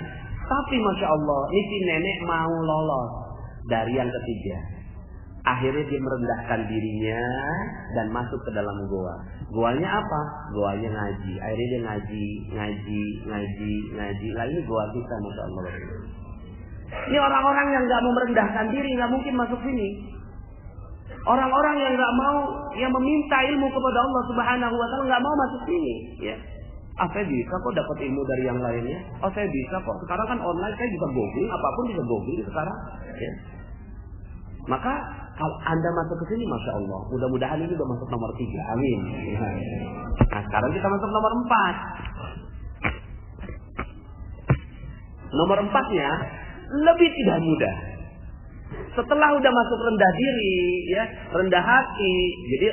Tapi Masya Allah, ini si nenek mau lolos dari yang ketiga. Akhirnya dia merendahkan dirinya dan masuk ke dalam goa. Goanya apa? Goanya ngaji. Akhirnya dia ngaji. Lah ini goa kita, Masya Allah. Ini orang-orang yang gak mau merendahkan diri, gak mungkin masuk sini. Orang-orang yang gak mau, yang meminta ilmu kepada Allah Subhanahu wa Ta'ala, gak mau masuk sini. Ya. Saya bisa kok dapat ilmu dari yang lainnya. Saya bisa kok. Sekarang kan online, saya bisa googling, apapun bisa googling sekarang. Ya. Maka kalau Anda masuk ke sini, Masya Allah, mudah-mudahan ini udah masuk nomor 3. Amin. Nah, sekarang kita masuk nomor 4. Nomor 4-nya lebih tidak mudah. Setelah udah masuk rendah diri, ya, rendah hati. Jadi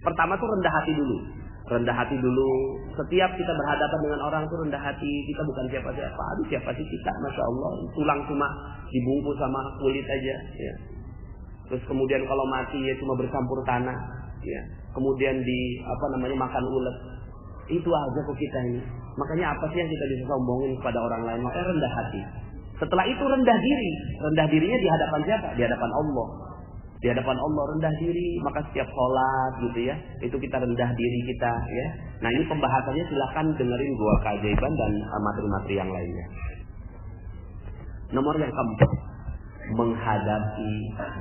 pertama tuh rendah hati dulu. Rendah hati dulu. Setiap kita berhadapan dengan orang tuh rendah hati. Kita bukan siapa-siapa. Aduh, siapa sih kita? Masya Allah. Tulang cuma dibungkus sama kulit aja. Ya. Terus kemudian kalau mati ya cuma bercampur tanah. Ya. Kemudian makan ulet. Itu aja kok kita ini. Makanya apa sih yang kita bisa sombongin kepada orang lain? Makanya rendah hati. Setelah itu rendah diri. Rendah dirinya di hadapan siapa? Di hadapan Allah. Di hadapan Allah rendah diri. Maka setiap sholat gitu ya, itu kita rendah diri kita ya. Nah ini pembahasannya, silahkan dengerin Gua Keajaiban dan materi-materi yang lainnya. Nomor yang keempat, menghadapi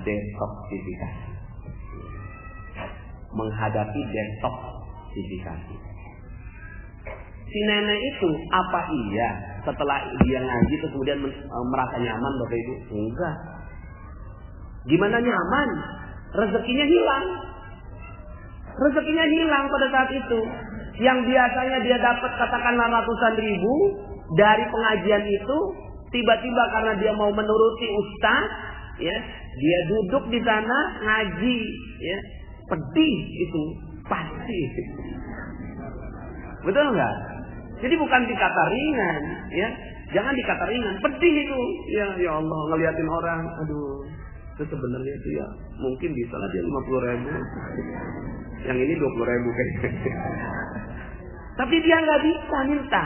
detoksifikasi. Menghadapi detoksifikasi. Si nenek itu apa iya setelah dia ngaji terus kemudian merasa nyaman Bapak Ibu? Enggak. Gimana nyaman? Rezekinya hilang. Rezekinya hilang pada saat itu. Yang biasanya dia dapat katakanlah ratusan ribu dari pengajian itu, tiba-tiba karena dia mau menuruti ustaz, ya, dia duduk di sana ngaji, ya, pedih itu pasti. Betul nggak? Jadi bukan dikata ringan, ya, jangan dikata ringan, pedih itu, ya Allah ngeliatin orang, aduh. Itu sebenarnya itu ya mungkin bisa lah dia 50.000, yang ini 20.000 kayaknya. Tapi dia nggak bisa minta.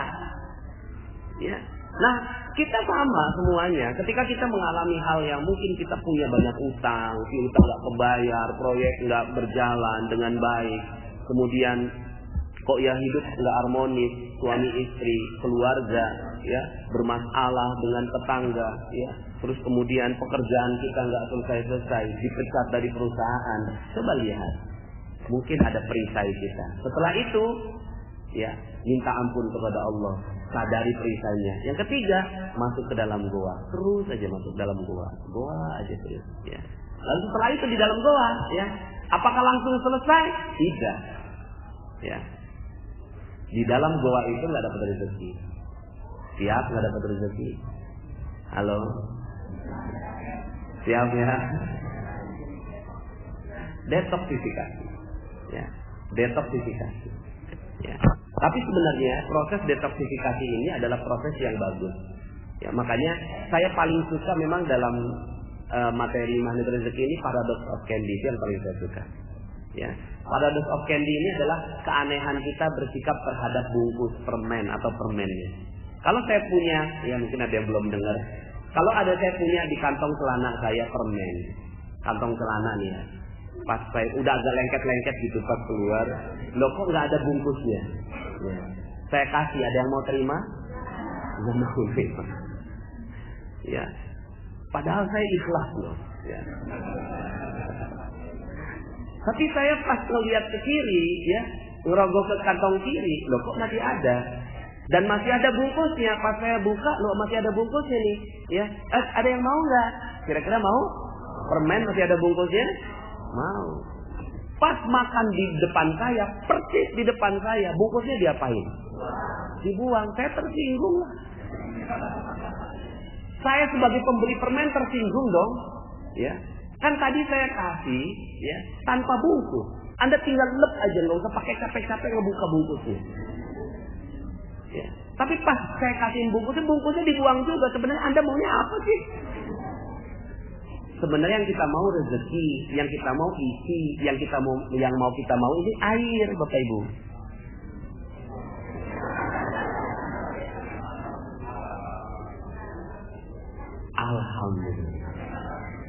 Ya, nah kita sama semuanya. Ketika kita mengalami hal yang mungkin kita punya banyak utang, si utang nggak kebayar, proyek nggak berjalan dengan baik, kemudian kok ya hidup nggak harmonis, suami istri, keluarga, ya bermasalah dengan tetangga, ya. Terus kemudian pekerjaan kita nggak selesai-selesai, dipecat dari perusahaan. Coba lihat, mungkin ada perisai kita. Setelah itu, ya minta ampun kepada Allah, sadari perisainya. Yang ketiga, masuk ke dalam goa, terus aja masuk dalam goa aja terus. Ya. Lalu setelah itu di dalam goa, ya, apakah langsung selesai? Tidak. Ya. Di dalam goa itu nggak dapat rezeki. Siap nggak dapat rezeki? Halo. Siap ya. Detoksifikasi. Ya. Detoksifikasi. Ya. Tapi sebenarnya proses detoksifikasi ini adalah proses yang bagus. Ya, makanya saya paling suka memang dalam materi magnet rezeki ini Paradox of Candy, itu yang paling saya suka. Ya. Paradox of Candy ini adalah keanehan kita bersikap terhadap bungkus permen atau permennya. Kalau saya punya, ya mungkin ada yang belum dengar. Kalau ada saya punya di kantong celana saya permen, kantong celana nih ya. Pas saya udah agak lengket-lengket gitu pas keluar, loh kok nggak ada bungkusnya? Ya. Saya kasih, ada yang mau terima? Nggak mau terima. Ya. Padahal saya ikhlas loh. Ya. Tapi saya pas ngeliat ke kiri, ya, ngerogoh ke kantong kiri, loh kok masih ada? Dan masih ada bungkusnya. Pas saya buka, loh masih ada bungkusnya nih. Ya, ada yang mau nggak? Kira-kira mau? Permen masih ada bungkusnya? Mau. Pas makan di depan saya, persis di depan saya, bungkusnya diapain? Dibuang. Saya tersinggung lah. Saya sebagai pembeli permen tersinggung dong. Ya. Kan tadi saya kasih, ya, tanpa bungkus. Anda tinggal lep aja, nggak usah pakai capek-capek ngebuka bungkusnya. Ya. Tapi pas saya kasihin bungkusnya dibuang juga. Sebenarnya Anda maunya apa sih? Sebenarnya yang kita mau rezeki, yang kita mau isi, yang mau kita mau ini air, Bapak Ibu. Alhamdulillah.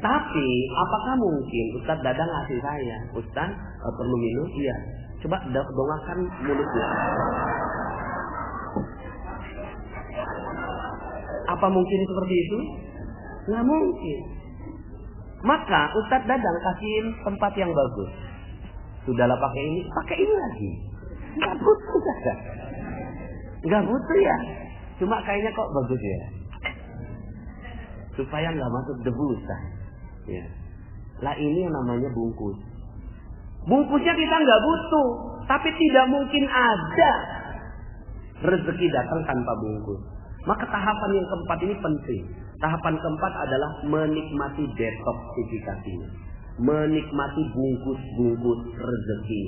Tapi apakah mungkin Ustadz Dadang ngasih saya, Ustadz perlu minum? Iya. Coba dongakan mulutnya. Apa mungkin seperti itu? Nggak mungkin. Maka Ustadz Dadang kasihin tempat yang bagus. Sudahlah pakai ini lagi. Nggak butuh ya. Nggak butuh ya. Cuma kayaknya kok bagus ya. Supaya nggak masuk debu Ustaz. Ya. Lah ini yang namanya bungkus. Bungkusnya kita nggak butuh, tapi tidak mungkin ada rezeki datang tanpa bungkus. Maka tahapan yang keempat ini penting. Tahapan keempat adalah menikmati detoksifikasinya, menikmati bungkus-bungkus rezeki.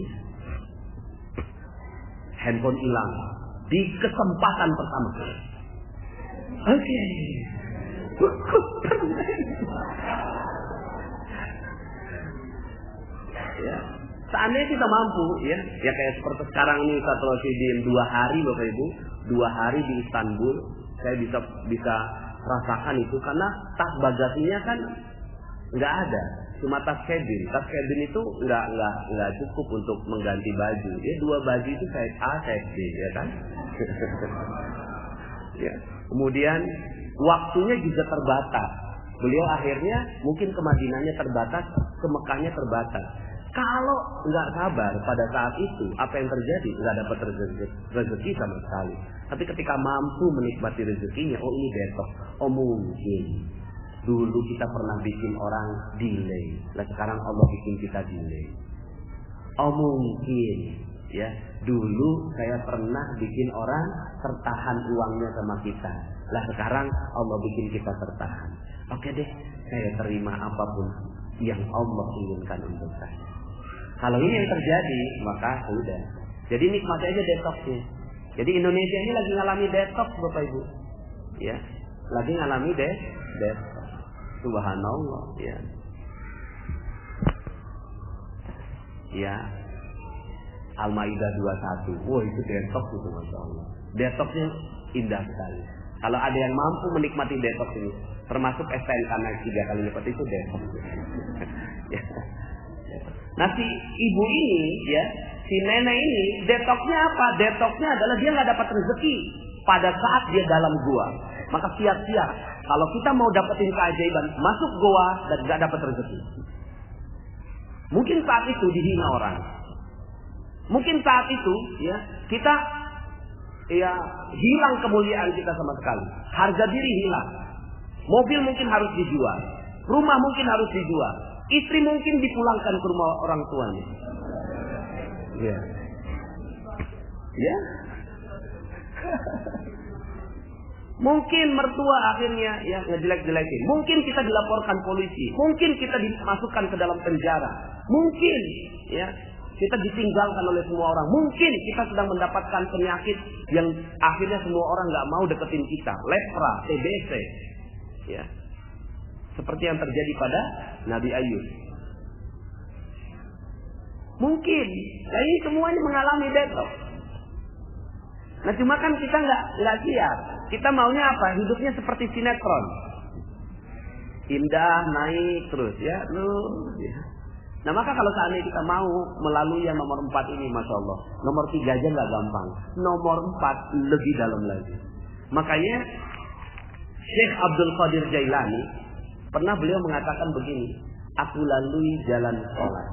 Handphone hilang di kesempatan pertama. Oke. Ya, seandainya kita mampu, ya kayak seperti sekarang ini Ustaz Rosyidin 2 hari Bapak Ibu, 2 hari di Istanbul, saya bisa rasakan itu karena tas bagasinya kan nggak ada, cuma tas cabin. Tas cabin itu nggak cukup untuk mengganti baju. Ya 2 baju itu size A, size B, ya kan? Ya. Kemudian waktunya juga terbatas. Beliau akhirnya mungkin ke Madinahnya terbatas, ke Mekahnya terbatas. Kalau nggak sabar pada saat itu, apa yang terjadi? Nggak dapat rezeki sama sekali. Tapi ketika mampu menikmati rezekinya, oh ini detox. Oh mungkin dulu kita pernah bikin orang delay, nah sekarang Allah bikin kita delay. Oh mungkin ya dulu saya pernah bikin orang tertahan uangnya sama kita, lah sekarang Allah bikin kita tertahan. Oke deh, saya terima apapun yang Allah inginkan untuk saya. Kalau ini yang terjadi, maka sudah. Jadi nikmati aja detoxnya. Jadi Indonesia ini lagi ngalami detox Bapak Ibu. Ya, lagi ngalami detox. Subhanallah, ya. Ya. Al-Maidah 21. Wah, itu detox itu Masya Allah. Detoxnya indah sekali. Kalau ada yang mampu menikmati detox ini, termasuk STNK naik 3 kali lipat itu detox. Ya. Nah si ibu ini, ya, si nenek ini, detoxnya apa? Detoxnya adalah dia nggak dapat rezeki pada saat dia dalam gua. Maka siap-siap kalau kita mau dapetin keajaiban, masuk gua dan nggak dapat rezeki. Mungkin saat itu dihina orang. Mungkin saat itu, ya, kita ya hilang kemuliaan kita sama sekali. Harga diri hilang. Mobil mungkin harus dijual. Rumah mungkin harus dijual. Istri mungkin dipulangkan ke rumah orang tuanya. Ya. Ya. Mungkin mertua akhirnya ya ngejelek-jelekin. Mungkin kita dilaporkan polisi. Mungkin kita dimasukkan ke dalam penjara. Mungkin ya kita ditinggalkan oleh semua orang. Mungkin kita sedang mendapatkan penyakit yang akhirnya semua orang nggak mau deketin kita. Lepra, TBC. Ya. Seperti yang terjadi pada Nabi Ayub. Mungkin, nah ini semuanya mengalami detox. Nah cuma kan kita nggak siap. Kita maunya apa? Hidupnya seperti sinetron. Indah, naik terus ya. Ya. Nah maka kalau seandainya kita mau melalui yang nomor 4 ini, Masya Allah. Nomor 3 aja nggak gampang. Nomor 4 lebih dalam lagi. Makanya Syekh Abdul Qadir Jailani pernah beliau mengatakan begini, aku lalui jalan sholat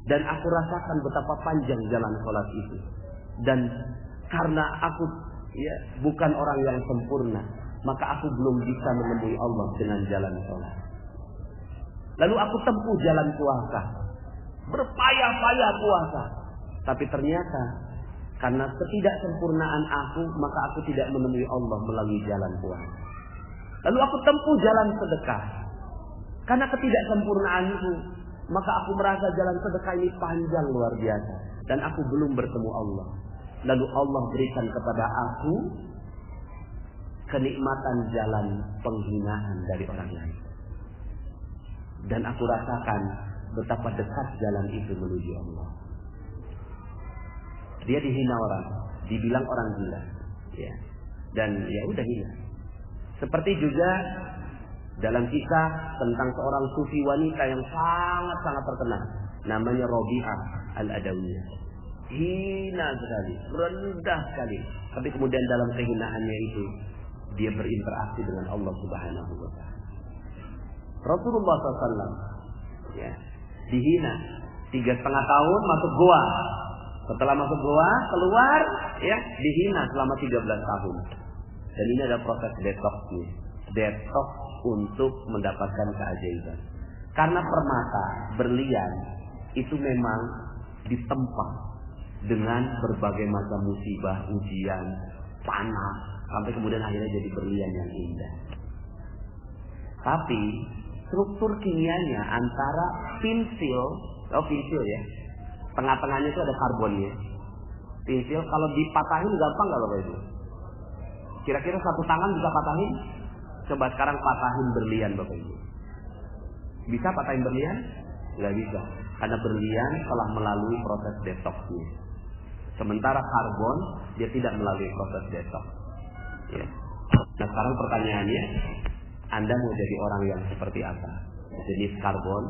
dan aku rasakan betapa panjang jalan sholat itu, dan karena aku ya bukan orang yang sempurna, maka aku belum bisa menemui Allah dengan jalan sholat. Lalu aku tempuh jalan puasa, berpayah-payah puasa, tapi ternyata karena ketidaksempurnaan aku, maka aku tidak menemui Allah melalui jalan puasa. Lalu aku tempuh jalan sedekah. Karena ketidaksempurnaanku, maka aku merasa jalan sedekah ini panjang luar biasa. Dan aku belum bertemu Allah. Lalu Allah berikan kepada aku kenikmatan jalan penghinaan dari orang lain. Dan aku rasakan betapa dekat jalan itu menuju Allah. Dia dihina orang, dibilang orang gila. Ya. Dan ya udah gila. Seperti juga dalam kisah tentang seorang sufi wanita yang sangat-sangat terkenal. Namanya Rabi'ah Al-Adawiyah. Hina sekali, rendah sekali. Tapi kemudian dalam kehinaannya itu, dia berinteraksi dengan Allah Subhanahu wa Ta'ala. Rasulullah SAW ya, dihina 3,5 tahun masuk goa. Setelah masuk goa, keluar ya, dihina selama 13 tahun. Dan ini ada proses detox nih. Detox untuk mendapatkan keajaiban. Karena permata, berlian itu memang ditempa dengan berbagai macam musibah, ujian, panas, sampai kemudian akhirnya jadi berlian yang indah. Tapi struktur kimianya antara pensil ya, tengah-tengahnya itu ada karbonnya. Pensil kalau dipatahin gampang nggak Bapak Ibu? Kira-kira satu tangan bisa patahin? Coba sekarang patahin berlian Bapak Ibu. Bisa patahin berlian? Nggak bisa. Karena berlian telah melalui proses detoksnya. Sementara karbon dia tidak melalui proses detox. Ya. Nah sekarang pertanyaannya, Anda mau jadi orang yang seperti apa? Jenis karbon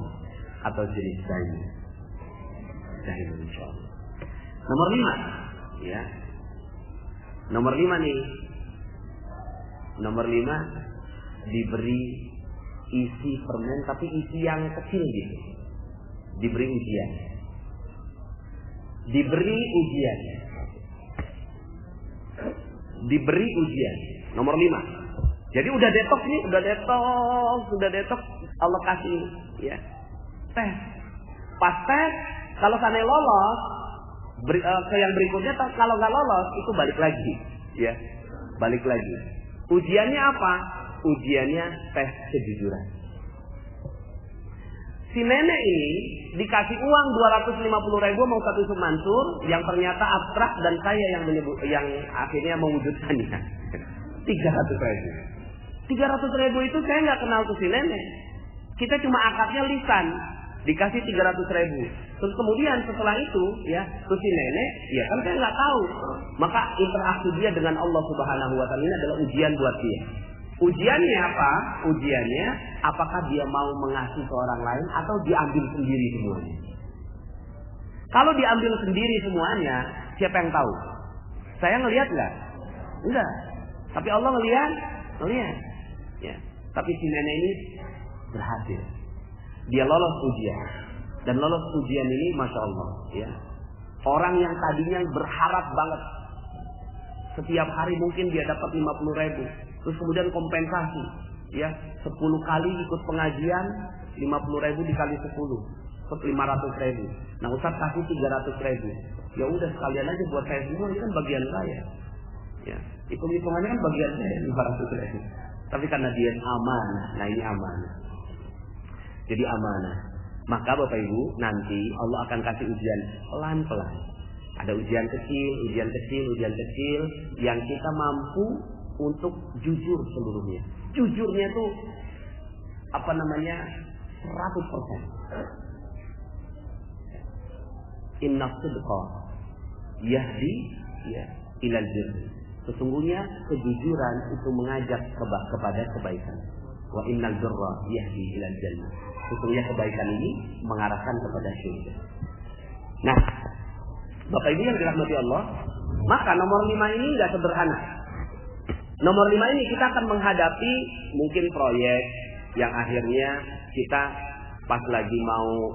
atau jenis diamond? Diamond insyaallah. Nomor 5, ya. Nomor 5 nih. Nomor 5 diberi isi permen tapi isi yang kecil gitu. Diberi ujian. Diberi ujian. Nomor 5. Jadi udah detox nih, sudah detox Allah kasih ya. Tes. Pas tes kalau sana lolos ke yang berikutnya, kalau nggak lolos itu balik lagi ya. Balik lagi. Ujiannya apa? Ujiannya tes kejujuran. Si nenek ini dikasih uang 250.000 mau satu Yusuf Mansur yang ternyata abstrak dan saya yang akhirnya mewujudkannya. 300.000 itu saya nggak kenal tuh si nenek. Kita cuma akadnya lisan, dikasih 300.000. Terus kemudian setelah itu ya tuh si nenek ya kan saya nggak tahu. Maka interaksi dia dengan Allah Subhanahu Wa Taala ini adalah ujian buat dia. Ujiannya apa? Ujiannya apakah dia mau mengasihi ke orang lain atau diambil sendiri semuanya. Kalau diambil sendiri semuanya, siapa yang tahu? Saya ngelihat nggak? Enggak. Tapi Allah ngelihat. Ya. Tapi si nenek ini berhasil. Dia lolos ujian. Dan lolos ujian ini Masya Allah. Ya. Orang yang tadinya berharap banget. Setiap hari mungkin dia dapat 50.000. Terus kemudian kompensasi, ya 10 kali ikut pengajian 50.000 dikali 10, 500.000. Nah Ustaz kasih 300.000. Ya udah sekalian aja buat saya semua, ini kan bagian saya. Ya, hitung-hitungannya kan bagian saya 500.000. Tapi karena dia amanah, nah ini amanah. Jadi amanah. Maka Bapak Ibu nanti Allah akan kasih ujian pelan-pelan. Ada ujian kecil yang kita mampu untuk jujur seluruhnya. Jujurnya tuh 100%. Inna sidqa yahdi ilal birri. Sesungguhnya kejujuran itu mengajak kepada kebaikan. Wa innal birra yahdi ilal jannah. Sesungguhnya kebaikan ini mengarahkan kepada surga. Nah, Bapak Ibu yang dirahmati Allah, maka nomor 5 ini enggak sederhana. Nomor 5 ini kita akan menghadapi mungkin proyek yang akhirnya kita pas lagi mau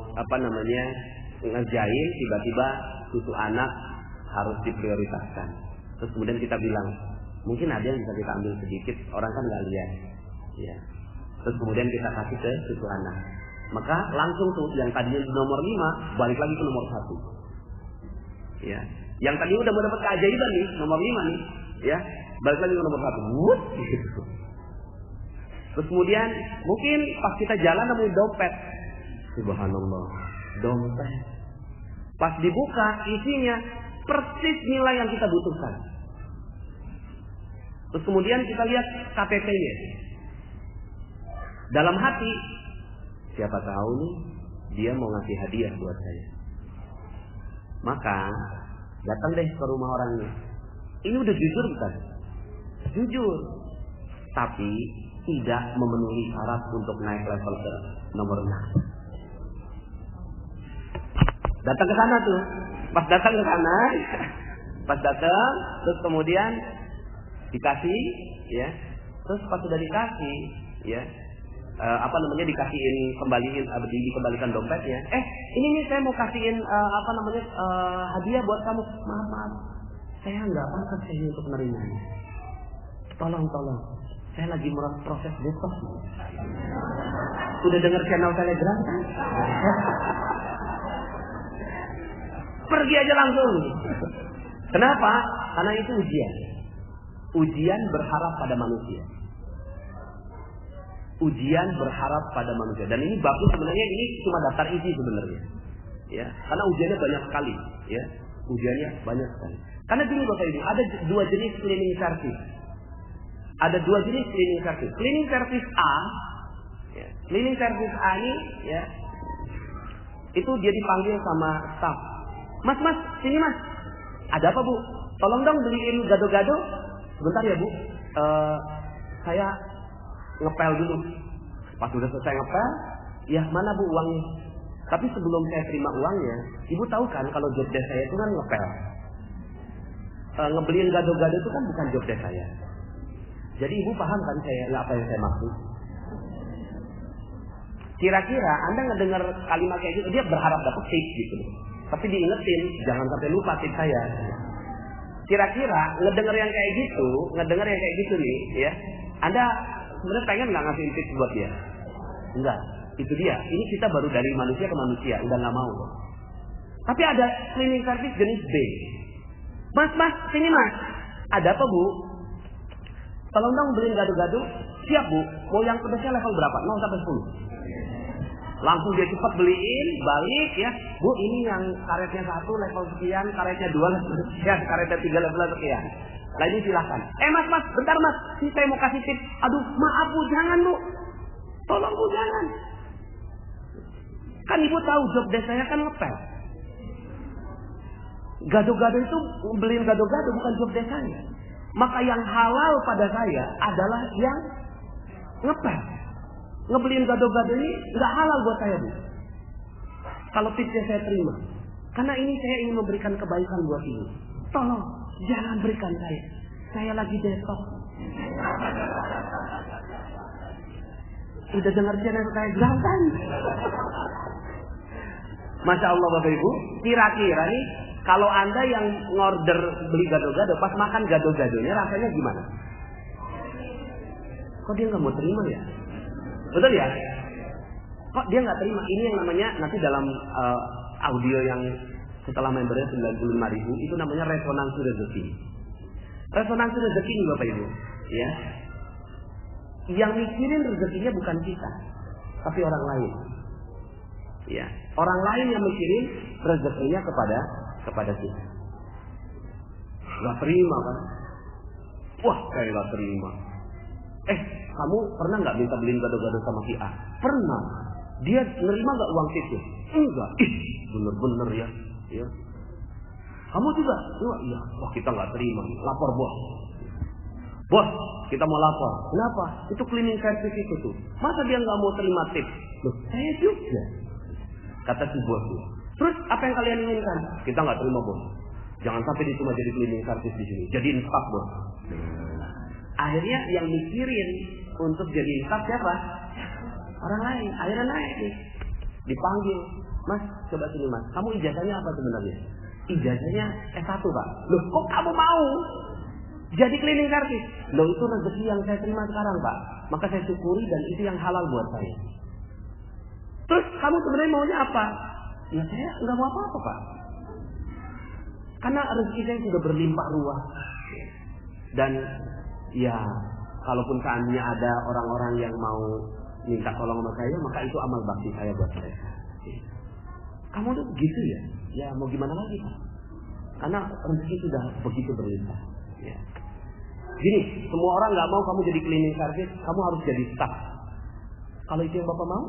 ngerjain tiba-tiba susu anak harus diprioritaskan. Terus kemudian kita bilang mungkin ada yang bisa kita ambil sedikit, orang kan nggak lihat. Ya. Terus kemudian kita kasih ke susu anak. Maka langsung tuh yang tadinya nomor 5 balik lagi ke nomor 1. Ya. Yang tadi udah mau dapat keajaiban nih, nomor 5 nih, ya. Balik lagi ke nomor 1. Gitu. Terus kemudian mungkin pas kita jalan nemu dompet. Subhanallah. Dompet. Pas dibuka isinya persis nilai yang kita butuhkan. Terus kemudian kita lihat KTP-nya. Dalam hati, siapa tahu nih dia mau ngasih hadiah buat saya. Maka datang deh ke rumah orangnya. Ini udah jujur bukan? Jujur, tapi tidak memenuhi syarat untuk naik level ke nomor 6. Datang ke sana tuh, pas datang, terus kemudian dikasih, ya, terus pas sudah dikasih, ya, dikasihin dikembalikan dompetnya. Ini nih saya mau kasihin hadiah buat kamu. Maaf, saya nggak pantas ini untuk menerimanya. Tolong, saya lagi proses detox. Udah dengar channel Telegram kan? Pergi aja langsung. Kenapa? Karena itu ujian. Ujian berharap pada manusia. Ujian berharap pada manusia. Dan ini babnya sebenarnya ini cuma daftar isi sebenarnya. Ya, karena ujiannya banyak sekali. Ya, ujiannya banyak sekali. Karena gini Bapak Ibu, ada dua jenis cleaning service. Ada dua jenis cleaning service. Cleaning service A, ya, cleaning service A ini, ya, itu dia dipanggil sama staff. Mas, sini mas. Ada apa bu? Tolong dong beliin gado-gado. Sebentar ya bu. Saya ngepel dulu. Pas udah selesai ngepel, ya mana bu uangnya? Tapi sebelum saya terima uangnya, ibu tahu kan kalau job desk saya itu kan ngepel. Ngebeliin gado-gado itu kan bukan job desk saya. Jadi ibu paham kan apa yang saya maksud? Kira-kira Anda ngedengar kalimat kayak gitu, dia berharap dapat tips gitu. Tapi diingetin, jangan sampai lupa tips saya. Kira-kira ngedengar yang kayak gitu nih, ya. Anda sebenarnya pengen nggak ngasih tips buat dia? Enggak. Itu dia. Ini kita baru dari manusia ke manusia, udah nggak mau. Tapi ada cleaning service jenis B. Mas, sini mas. Ada apa bu? Tolong dong beliin gado-gado. Siap bu. Mau yang pedasnya level berapa? 0 sampai 10. Langsung dia cepat beliin, balik ya. Bu ini yang karetnya 1 level sekian, karetnya 2 level sekian, karetnya 3 level sekian. Nah ini silahkan. Mas, bentar mas. Saya mau kasih tips. Aduh maaf bu, jangan bu. Tolong bu jangan. Kan ibu tahu job desk saya kan ngepel. Gado-gado itu beliin gado-gado bukan job desk saya. Maka yang halal pada saya adalah yang ngepel. Ngebeliin gado-gado ini nggak halal buat saya bu. Kalau tipsnya saya terima. Karena ini saya ingin memberikan kebaikan buat ibu. Tolong jangan berikan saya. Saya lagi detox. Udah dengar channel saya kan? Masya Allah Bapak Ibu. Kira-kira nih kalau Anda yang ngorder beli gado-gado, pas makan gado-gadonya rasanya gimana? Kok dia nggak mau terima ya? Betul ya? Kok dia nggak terima? Ini yang namanya nanti dalam audio yang setelah membernya 95.000 itu namanya resonansi rezeki. Resonansi rezeki nih Bapak Ibu, ya. Yang mikirin rezekinya bukan kita, tapi orang lain. Ya, orang lain yang mikirin rezekinya kepada kita. Gak terima kan? Wah, saya gak terima. Kamu pernah nggak minta beliin gado-gado sama si A? Pernah. Dia nerima nggak uang tipsnya? Enggak. Bener-bener ya. Ya. Kamu juga? Iya. Wah kita nggak terima. Lapor bos. Bos, kita mau lapor. Kenapa? Itu cleaning service itu tuh. Masa dia nggak mau terima tips? Loh, saya juga. Kata si bos tuh. Terus apa yang kalian inginkan? Kita nggak terima bos. Jangan sampai dia cuma jadi cleaning service di sini. Jadiin staff bos. Akhirnya yang mikirin untuk jadi staff siapa? Orang lain. Akhirnya naik nih. Dipanggil. Mas, coba sini mas. Kamu ijazahnya apa sebenarnya? Ijazahnya S1 pak. Loh kok kamu mau jadi cleaning service? Loh itu rezeki yang saya terima sekarang pak. Maka saya syukuri dan itu yang halal buat saya. Terus kamu sebenarnya maunya apa? Ya saya nggak mau apa-apa pak. Karena rezeki saya sudah berlimpah ruah. Dan ya kalaupun seandainya ada orang-orang yang mau minta tolong sama saya, maka itu amal bakti saya buat mereka. Kamu tuh gitu ya? Ya mau gimana lagi pak? Karena rezeki sudah begitu berlimpah. Ya. Gini, semua orang nggak mau kamu jadi cleaning service, kamu harus jadi staff. Kalau itu yang bapak mau?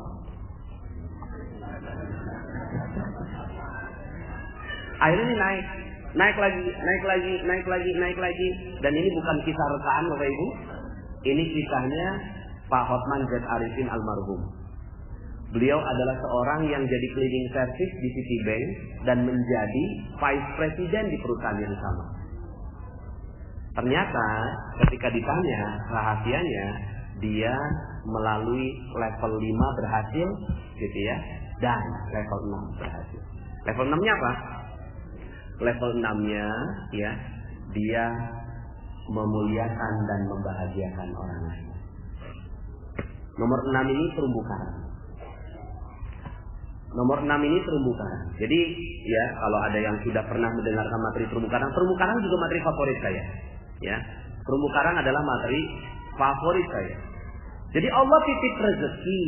Akhirnya ini naik lagi, dan ini bukan kisah rekaan Bapak Ibu. Ini kisahnya Pak Hotman Z. Arifin almarhum. Beliau adalah seorang yang jadi cleaning service di Citibank dan menjadi vice president di perusahaan yang sama. Ternyata ketika ditanya rahasianya, dia melalui level 5 berhasil gitu ya, dan level 6 berhasil. Level 6-nya apa? Level 6-nya ya, dia memuliakan dan membahagiakan orang lain. Nomor 6 ini terumbu karang. Nomor 6 ini terumbu karang. Jadi ya kalau ada yang sudah pernah mendengarkan materi terumbu karang juga materi favorit saya. Ya, terumbu karang adalah materi favorit saya. Jadi Allah titip rezeki.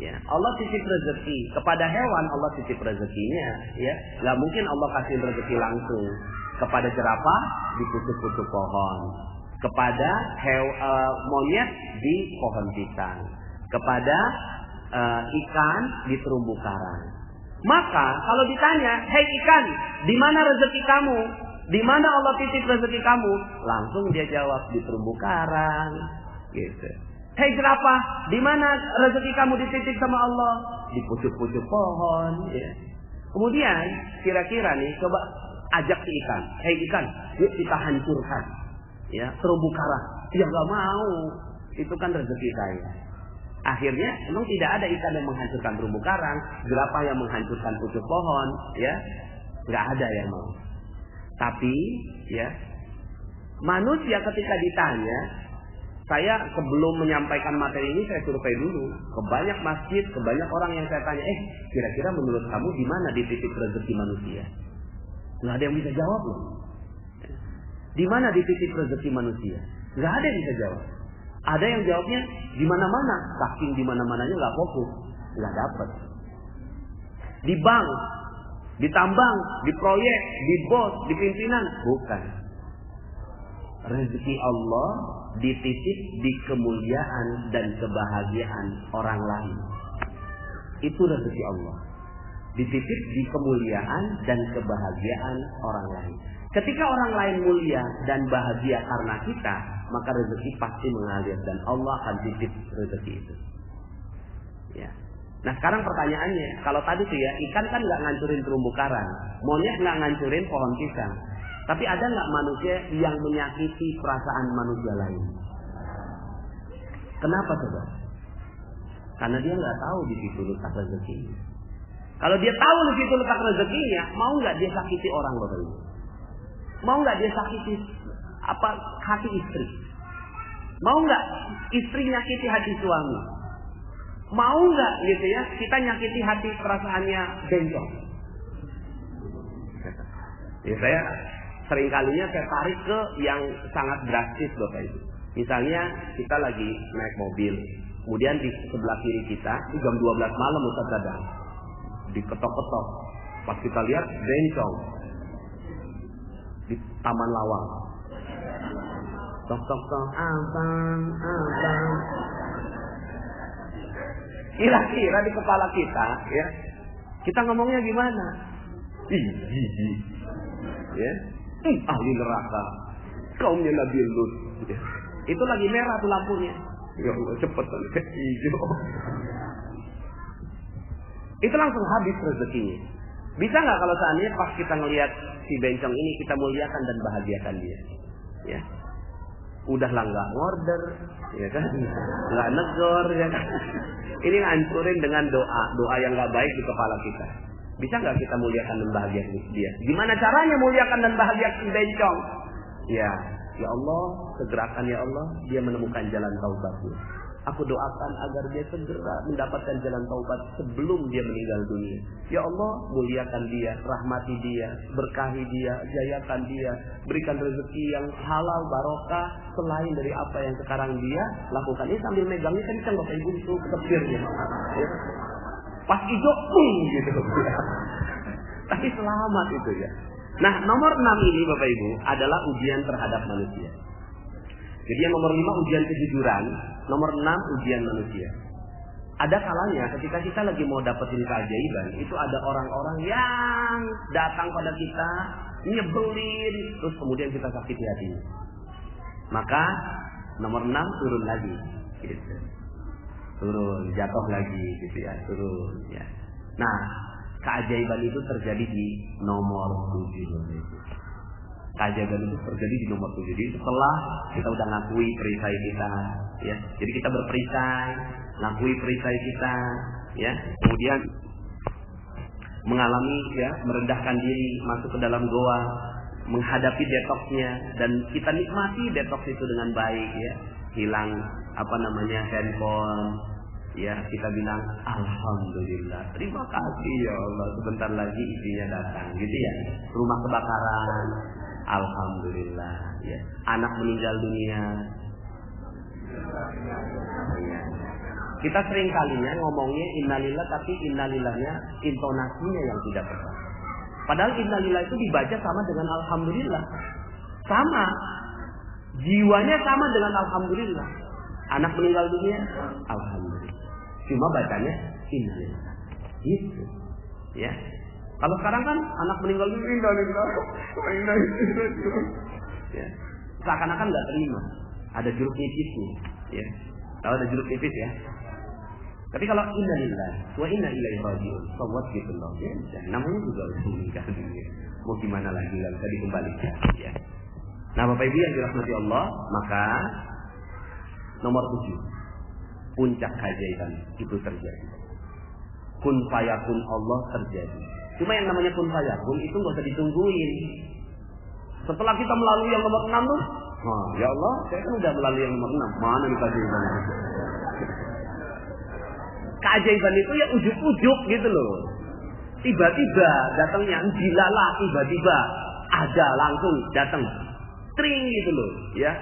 Ya, Allah titip rezeki kepada hewan, Allah titip rezekinya. Ya, nggak mungkin Allah kasih rezeki langsung kepada jerapah di pucuk-pucuk pohon, kepada monyet di pohon pisang, kepada ikan di terumbu karang. Maka kalau ditanya, hei ikan, di mana rezeki kamu? Di mana Allah titip rezeki kamu? Langsung dia jawab, di terumbu karang. Gitu. Hei jerapah, di mana rezeki kamu dititip sama Allah? Di pucuk-pucuk pohon. Ya. Kemudian kira-kira nih, coba ajak si ikan. Hei ikan, yuk kita hancurkan. Ya, terumbu karang. Ya nggak mau. Itu kan rezeki saya. Akhirnya memang tidak ada ikan yang menghancurkan terumbu karang, jerapah yang menghancurkan pucuk pohon, ya nggak ada yang mau. Tapi ya manusia ketika ditanya, saya sebelum menyampaikan materi ini saya survei dulu ke banyak masjid, ke banyak orang yang saya tanya, kira-kira menurut kamu di mana di titik rezeki manusia? Nggak ada yang bisa jawab loh. Di mana di titik rezeki manusia? Nggak ada yang bisa jawab. Ada yang jawabnya di mana-mana, saking di mana-mananya nggak fokus, nggak dapat. Di bank, di tambang, di proyek, di bos, di pimpinan, bukan. Rezeki Allah dititip di kemuliaan dan kebahagiaan orang lain. Itu rezeki Allah. Dititip di kemuliaan dan kebahagiaan orang lain. Ketika orang lain mulia dan bahagia karena kita, maka rezeki pasti mengalir dan Allah akan titip rezeki itu. Ya. Nah sekarang pertanyaannya, kalau tadi tuh ya ikan kan nggak ngancurin terumbu karang, monyet nggak ngancurin pohon pisang, tapi ada nggak manusia yang menyakiti perasaan manusia lain? Kenapa coba? Karena dia nggak tahu di situ letak rezekinya. Kalau dia tahu di situ letak rezekinya, mau nggak dia sakiti orang Bapak Ibu? Mau nggak dia sakiti hati istri? Mau nggak istri nyakiti hati suami? Mau nggak gitu ya kita nyakiti hati perasaannya bencong? Ya saya sering kalinya saya tarik ke yang sangat drastis Bapak Ibu. Misalnya kita lagi naik mobil, kemudian di sebelah kiri kita itu jam 12 malam Ustaz Dadang, diketok-ketok. Pas kita lihat bencong di Taman Lawang. Tok-tok-tok, abang. Kira-kira di kepala kita, ya, kita ngomongnya gimana? Ya, ahli neraka, kaumnya Nabi Lut. Ya. Itu lagi merah tuh lampunya. Ya Allah, cepet hijau. Itu langsung habis rezekinya. Bisa nggak kalau seandainya pas kita ngelihat si bencong ini kita muliakan dan bahagiakan dia? Ya. Udahlah nggak ngorder, ya kan? Nggak negor, ya kan? Ini ngancurin dengan doa yang nggak baik di kepala kita. Bisa nggak kita muliakan dan bahagiakan dia? Gimana caranya muliakan dan bahagiakan bencong? Ya Allah, segerakan ya Allah, dia menemukan jalan taubatnya. Aku doakan agar dia segera mendapatkan jalan taubat sebelum dia meninggal dunia. Ya Allah, muliakan dia, rahmati dia, berkahi dia, jayakan dia, berikan rezeki yang halal, barokah, selain dari apa yang sekarang dia lakukan. Ini sambil megangnya kencang Bapak Ibu itu ketirnya. Ya. Pas hijau, gitu. Tapi selamat itu ya. Nah, nomor 6 ini Bapak Ibu adalah ujian terhadap manusia. Jadi yang nomor 5 ujian kejujuran, nomor 6 ujian manusia. Ada kalanya ketika kita lagi mau dapetin keajaiban, itu ada orang-orang yang datang pada kita, nyebelin, terus kemudian kita sakiti hatinya. Maka nomor 6 turun lagi, gitu. Turun, jatuh lagi, gitu ya, turun. Ya. Nah, keajaiban itu terjadi di nomor 7. Keajaiban itu terjadi di nomor 7. Jadi setelah kita udah ngakui perisai kita, ya. Jadi kita berperisai, ngakui perisai kita, ya. Kemudian mengalami ya, merendahkan diri, masuk ke dalam goa, menghadapi detoksnya dan kita nikmati detoks itu dengan baik ya. Hilang handphone, Ya, kita bilang alhamdulillah, terima kasih ya Allah, sebentar lagi istrinya datang, gitu ya. Rumah kebakaran, alhamdulillah, ya. Anak meninggal dunia. Ya. Kita sering kalinya ngomongnya innalillah, tapi innalillahnya intonasinya yang tidak tepat. Padahal innalillah itu dibaca sama dengan alhamdulillah. Sama. Jiwanya sama dengan alhamdulillah. Anak meninggal dunia, alhamdulillah. Cuma bacanya innalillah. Gitu. Ya. Kalau sekarang kan anak meninggal dunia, innalillah. Ya. Seakan-akan nggak terima. Ada jeruk nipisnya. Ya. Tahu ada jeruk nipis ya? Tapi kalau innalillah wa inna ilaihi raji'un, sawat gitu loh. Ya, namanya juga meninggal dunia. Mau gimana lagi, nggak bisa dikembalikan. Ya. Nah, Bapak Ibu yang dirahmati Allah, maka nomor 7, puncak keajaiban itu terjadi. Kun fayakun Allah terjadi. Cuma yang namanya kun fayakun itu nggak usah ditungguin. Setelah kita melalui yang nomor 6 tuh, ya Allah, saya kan udah melalui yang nomor 6. Mana nih keajaiban? Keajaiban itu ya ujuk-ujuk gitu loh. Tiba-tiba datangnya, dilalah tiba-tiba ada langsung datang. Tring gitu loh, ya.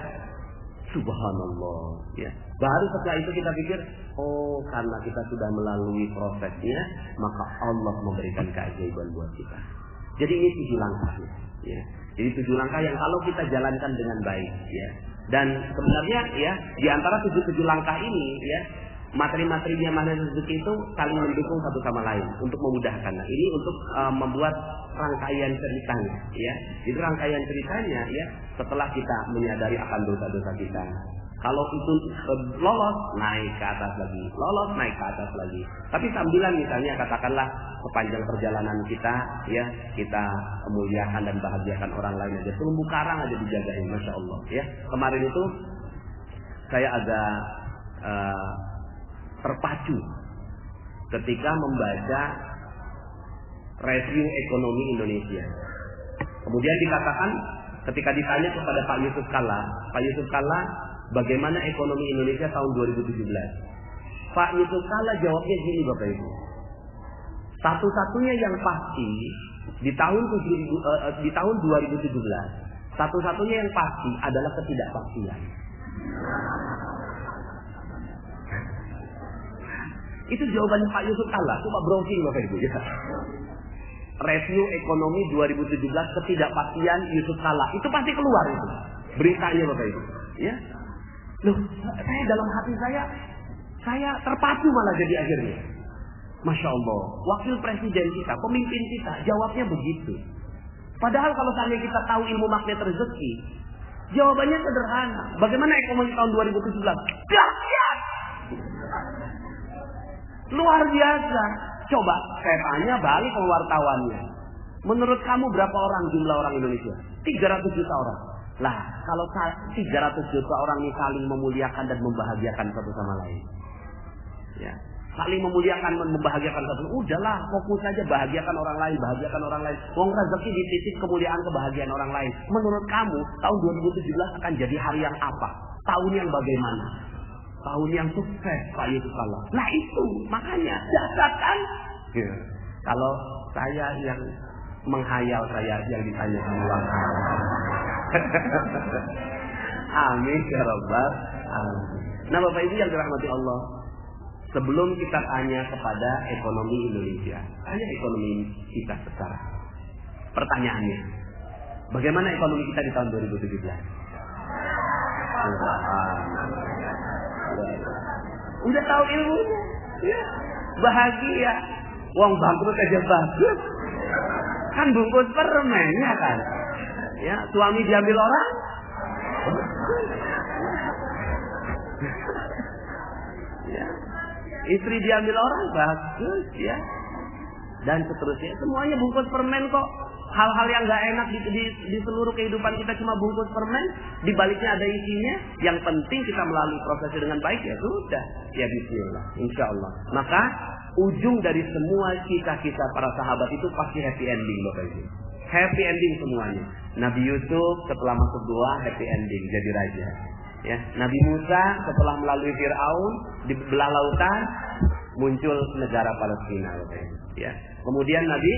Subhanallah, ya. Baru setelah itu kita pikir, oh karena kita sudah melalui prosesnya, maka Allah memberikan keajaiban buat kita. Jadi ini 7 langkah, ya. Jadi 7 langkah yang kalau kita jalankan dengan baik, ya. Dan sebenarnya ya, di antara 7 langkah ini, ya, materi-materinya Magnet Rezeki itu saling mendukung satu sama lain untuk memudahkan. Nah, ini untuk membuat rangkaian ceritanya, ya. Jadi rangkaian ceritanya, ya, setelah kita menyadari akan dosa-dosa kita. Kalau itu lolos, naik ke atas lagi, lolos, naik ke atas lagi. Tapi sambilan misalnya katakanlah sepanjang perjalanan kita, ya, kita muliakan dan bahagiakan orang lain aja. Terumbu karang aja dijagain, masya Allah, ya. Kemarin itu saya agak terpacu ketika membaca review ekonomi Indonesia. Kemudian dikatakan ketika ditanya kepada Pak Yusuf Kalla, bagaimana ekonomi Indonesia tahun 2017? Pak Yusuf Kalla jawabnya gini, Bapak Ibu. Satu-satunya yang pasti di tahun 2017, satu-satunya yang pasti adalah ketidakpastian. Itu jawabannya Pak Yusuf Kalla. Coba browsing Bapak Ibu, ya. Review ekonomi 2017 ketidakpastian Yusuf Kalla. Itu pasti keluar itu beritanya Bapak Ibu, ya. Loh, saya dalam hati saya terpacu malah jadi akhirnya. Masya Allah, wakil presiden kita, pemimpin kita, jawabnya begitu. Padahal kalau seandainya kita tahu ilmu magnet rezeki, jawabannya sederhana. Bagaimana ekonomi tahun 2017? Dahsyat! Luar biasa. Coba saya tanya balik ke wartawannya. Menurut kamu berapa orang jumlah orang Indonesia? 300 juta orang. Lah, kalau 300 juta orang ini saling memuliakan dan membahagiakan satu sama lain. Ya, saling memuliakan dan membahagiakan satu. Udahlah, fokus saja bahagiakan orang lain, bahagiakan orang lain. Wong rezeki dititip kemuliaan kebahagiaan orang lain. Menurut kamu tahun 2017 akan jadi hari yang apa? Tahun yang bagaimana? Tahun yang sukses, Pak Yusuf Kalla. Nah itu, makanya dasar kan? Ya. Kalau saya yang menghayal, saya yang ditanya ulang. Amin ya Rabbal alamin. Nah Bapak Ibu yang dirahmati Allah, sebelum kita tanya kepada ekonomi Indonesia, tanya ekonomi kita sekarang. Pertanyaannya, bagaimana ekonomi kita di tahun 2017? Udah tahu ilmunya, ya. Bahagia. Uang bangkrut aja bagus. Kan bungkus permen, ya kan? Ya, suami diambil orang. Ya. Istri diambil orang bagus, ya. Dan seterusnya, semuanya bungkus permen kok. Hal-hal yang gak enak di seluruh kehidupan kita cuma bungkus permen, di baliknya ada isinya. Yang penting kita melalui prosesnya dengan baik, ya sudah. Ya bismillah, insya Allah. Maka ujung dari semua kisah-kisah para sahabat itu pasti happy ending, Bapak Ibu. Happy ending semuanya. Nabi Yusuf setelah masuk doa happy ending jadi raja. Ya, Nabi Musa setelah melalui Fir'aun di belah lautan muncul negara Palestina. Ya, kemudian Nabi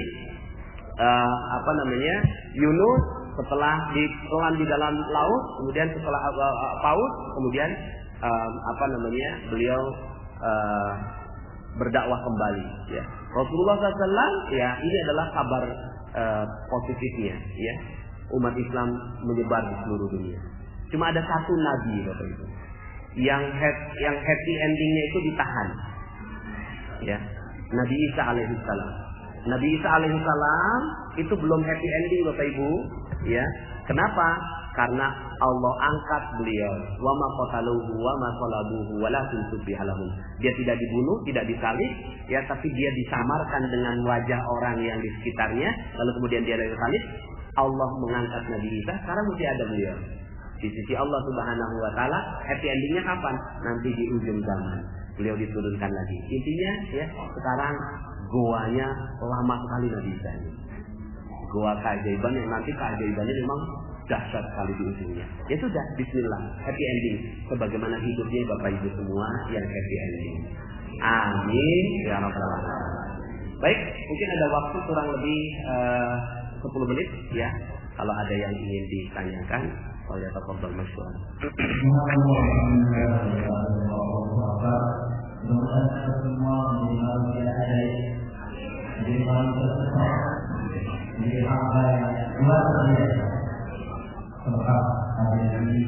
Yunus setelah ditelan di dalam laut, kemudian setelah paus, kemudian beliau berdakwah kembali. Ya. Rasulullah SAW, ya ini adalah kabar positifnya. Ya, umat Islam menyebar di seluruh dunia. Cuma ada satu nabi Bapak Ibu yang happy endingnya itu ditahan. Ya, Nabi Isa alaihissalam. Nabi Isa alaihissalam itu belum happy ending Bapak Ibu. Ya, kenapa? Karena Allah angkat beliau. Wa ma qataluhu wa ma salabuhu walakin subbiha lahum. Dia tidak dibunuh, tidak disalib, ya, tapi dia disamarkan dengan wajah orang yang di sekitarnya, lalu kemudian dia disalib. Allah mengangkat Nabi Isa, sekarang masih ada beliau di sisi Allah Subhanahu wa taala. Happy endingnya kapan? Nanti di ujung zaman. Beliau diturunkan lagi. Intinya ya, sekarang goanya lama sekali Nabi Isa ini. Goa keajaiban yang nanti keajaibannya memang dahsyat sekali di ujungnya. Ya sudah, bismillah, happy ending. Sebagaimana hidupnya Bapak Ibu semua yang happy ending. Amin ya rabbal alamin. Baik, mungkin ada waktu kurang lebih 10 menit ya. Kalau ada yang ingin ditanyakan, oleh tafadhol masyhur. Jadi hamba yang luar biasa tempat hari ini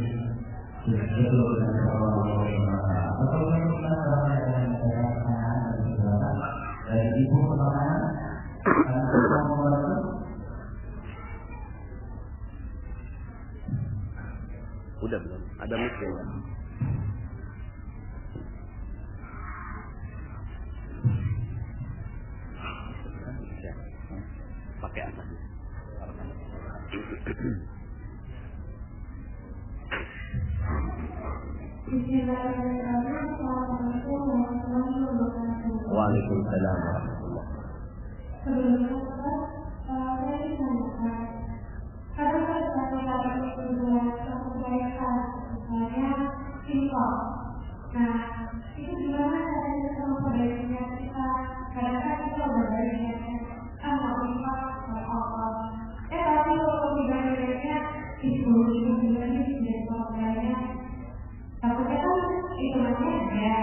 betul dengan Allah atau bagaimana orang yang mengatakan dari ibu pertanyaan dan kita membantu. Udah belum? Ada mungkin ya? Pakai apa? Waalaikumsalam warahmatullahi Nah, itu gimana caranya kita memperbaiki kita? Kadang-kadang kita berbagi mau infak, mau apa? Tapi kalau dibandingnya itu dari pembeliannya, takutnya kan itu namanya ya.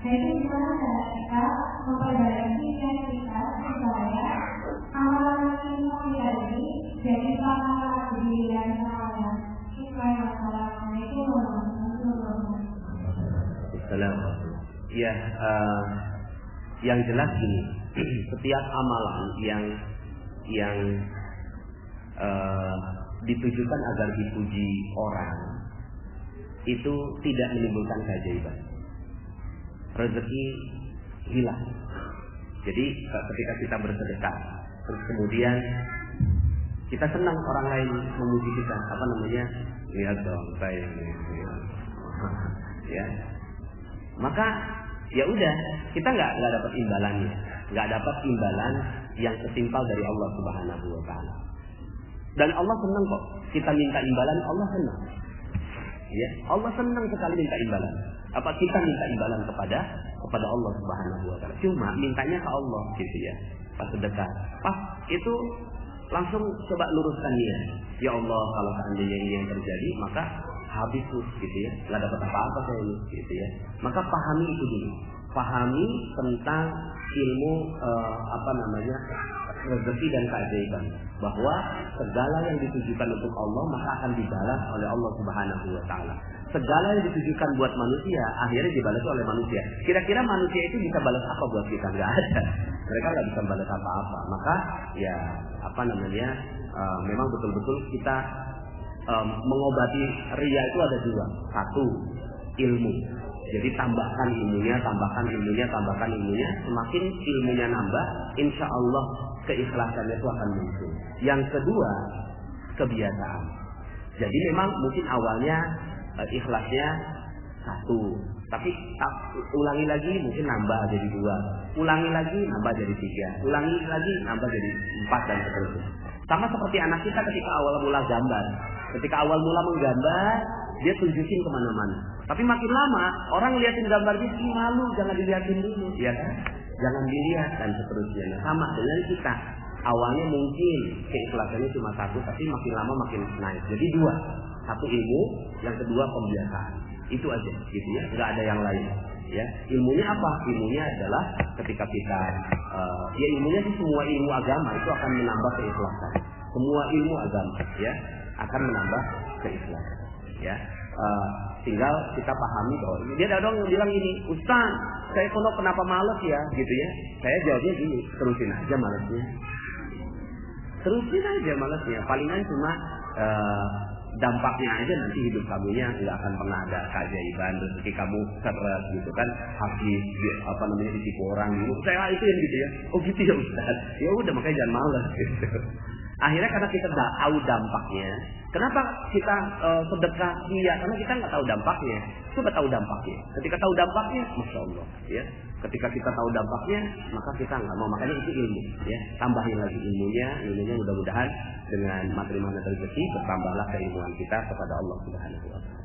Nah itu gimana cara kita memperbaiki kita supaya amalan infak kita ini jadi pahala diri dan pahala supaya masalahnya itu ya, yang jelas ini setiap amalan yang ditujukan agar dipuji orang itu tidak menimbulkan keajaiban. Rezeki hilang. Jadi ketika kita bersedekah, terus kemudian kita senang orang lain memuji kita, lihat dong saya ini, ya. Maka ya udah, kita nggak dapat imbalannya, nggak dapat imbalan yang setimpal dari Allah Subhanahu wa taala. Dan Allah senang kok kita minta imbalan, Allah senang. Ya, Allah senang sekali minta imbalan. Apa kita minta imbalan kepada Allah Subhanahu wa taala. Cuma mintanya ke Allah gitu ya. Pas sedekah, pas itu langsung coba luruskan niat. Ya Allah, kalau seandainya ini yang terjadi, maka habis tuh gitu ya, nggak dapat apa-apa saya ini gitu ya. Maka pahami itu dulu, pahami tentang ilmu rezeki dan keajaiban, bahwa segala yang ditujukan untuk Allah maka akan dibalas oleh Allah Subhanahu wa taala. Segala yang ditujukan buat manusia akhirnya dibalas oleh manusia. Kira-kira manusia itu bisa balas apa buat kita? Nggak ada. Mereka nggak bisa balas apa-apa. Maka ya memang betul-betul kita mengobati ria itu ada dua. Satu, ilmu. Jadi tambahkan ilmunya. Semakin ilmunya nambah, insya Allah keikhlasannya itu akan muncul. Yang kedua, kebiasaan. Jadi memang mungkin awalnya ikhlasnya 1, tapi ulangi lagi mungkin nambah jadi 2, ulangi lagi nambah jadi 3, ulangi lagi nambah jadi 4 dan seterusnya. Sama seperti anak kita ketika awal mula gambar. Ketika awal mula menggambar, dia tunjukin kemana-mana. Tapi makin lama orang liatin gambar dia, malu, jangan diliatin dulu, ya kan? Jangan dilihat dan seterusnya. Nah, sama dengan kita. Awalnya mungkin keikhlasannya cuma satu, tapi makin lama makin naik. Jadi dua, satu ilmu, yang kedua pembiasaan. Itu aja, gitu ya. Nggak ada yang lain. Ya, ilmunya apa? Ilmunya adalah ketika kita, ya ilmunya sih semua ilmu agama itu akan menambah keikhlasan. Semua ilmu agama, ya, akan menambah keikhlasan. Ya, tinggal kita pahami bahwa dia ada orang yang bilang ini, Ustaz, saya pondok kenapa males ya, gitu ya. Saya jawabnya gini, terusin aja malesnya. Terusin aja malesnya. Palingan cuma dampaknya aja nanti hidup kamunya nggak akan pernah ada keajaiban, rezeki kamu seret gitu kan, habis ditipu orang gitu. Saya itu yang gitu ya. Oh gitu ya Ustaz. Ya udah makanya jangan malas gitu. Akhirnya karena kita nggak tahu dampaknya, kenapa kita sedekah? Iya, karena kita nggak tahu dampaknya. Coba tahu dampaknya. Ketika tahu dampaknya, masya Allah, ya. Ketika kita tahu dampaknya, maka kita nggak mau. Makanya itu ilmu, ya. Tambahin lagi ilmunya mudah-mudahan dengan materi-materi rezeki bertambahlah keilmuan kita kepada Allah Subhanahu wa Ta'ala.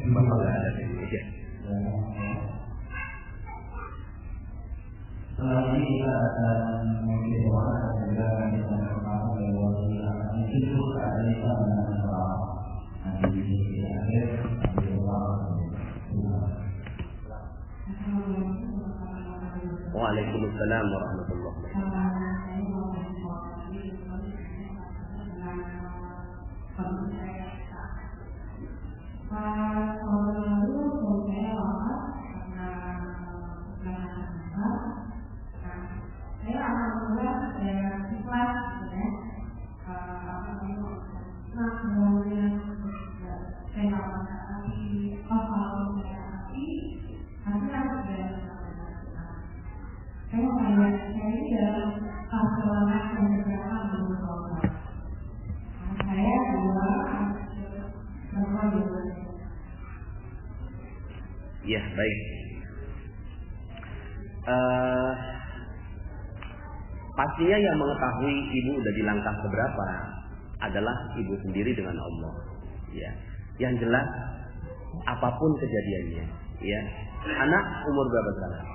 Bapak nggak ada di Indonesia. Setelah ini kita akan mencoba dan juga kita pertama lewat itu ada kita mengenal nanti di akhir di Waalaikumsalam warahmatullahi wabarakatuh. Ya, baik. Pastinya yang mengetahui ibu udah di langkah keberapa adalah ibu sendiri dengan Allah. Ya, yang jelas apapun kejadiannya, ya. Anak umur berapa sekarang?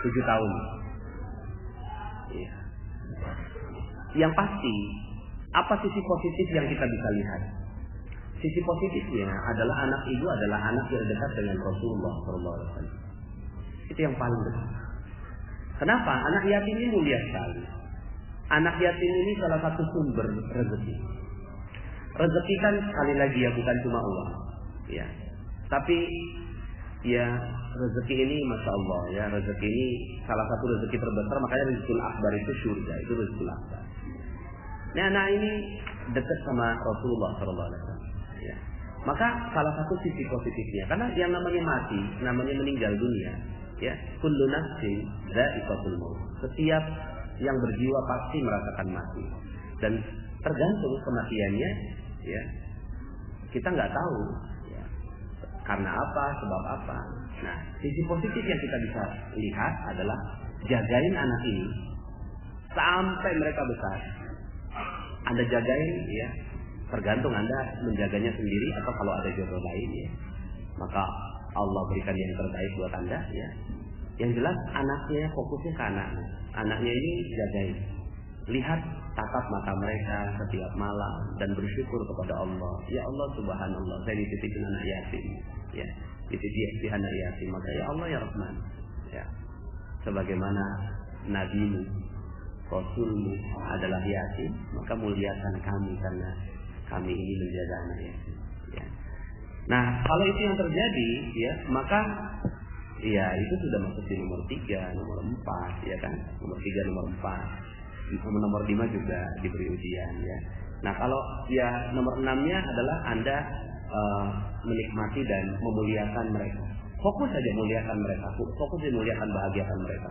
7 tahun. Ya. Yang pasti, apa sisi positif yang kita bisa lihat? Sisi positifnya adalah anak ibu adalah anak yang dekat dengan Rasulullah SAW. Itu yang paling dekat. Kenapa? Anak yatim ini mulia sekali. Anak yatim ini salah satu sumber rezeki. Rezeki kan sekali lagi ya bukan cuma uang, ya. Tapi ya rezeki ini masya Allah ya, rezeki ini salah satu rezeki terbesar, makanya rezeki akbar itu surga, itu rezeki akbar. Nah, anak ini dekat sama Rasulullah SAW. Ya. Maka salah satu sisi positifnya, karena yang namanya mati, namanya meninggal dunia, ya, kullu nafsin dha'iqatul maut. Setiap yang berjiwa pasti merasakan mati, dan tergantung kematiannya, ya. Kita nggak tahu, ya, karena apa, sebab apa. Nah, sisi positif yang kita bisa lihat adalah jagain anak ini sampai mereka besar. Anda jagain, ya. Tergantung Anda menjaganya sendiri atau kalau ada jodoh lain, ya. Maka Allah berikan yang terbaik buat Anda, ya. Yang jelas anaknya fokusnya ke anaknya. Anaknya ini jagain. Lihat tatap mata mereka setiap malam dan bersyukur kepada Allah. Ya Allah subhanallah, saya dititipin anak yatim, ya. Dititipin anak yatim, maka ya Allah ya Rahman, ya. Sebagaimana nabimu, Rasulmu adalah yatim, maka muliakan kami karena kami ini menjaga anak yatim, ya. Nah, kalau itu yang terjadi, ya, maka ya itu sudah masuk di nomor 3, nomor 4, ya kan? Nomor 3, nomor 4. Nomor 5 juga diberi ujian, ya. Nah, kalau ya nomor 6-nya adalah Anda menikmati dan memuliakan mereka. Fokus saja muliakan mereka, fokus saja muliakan, bahagiakan mereka,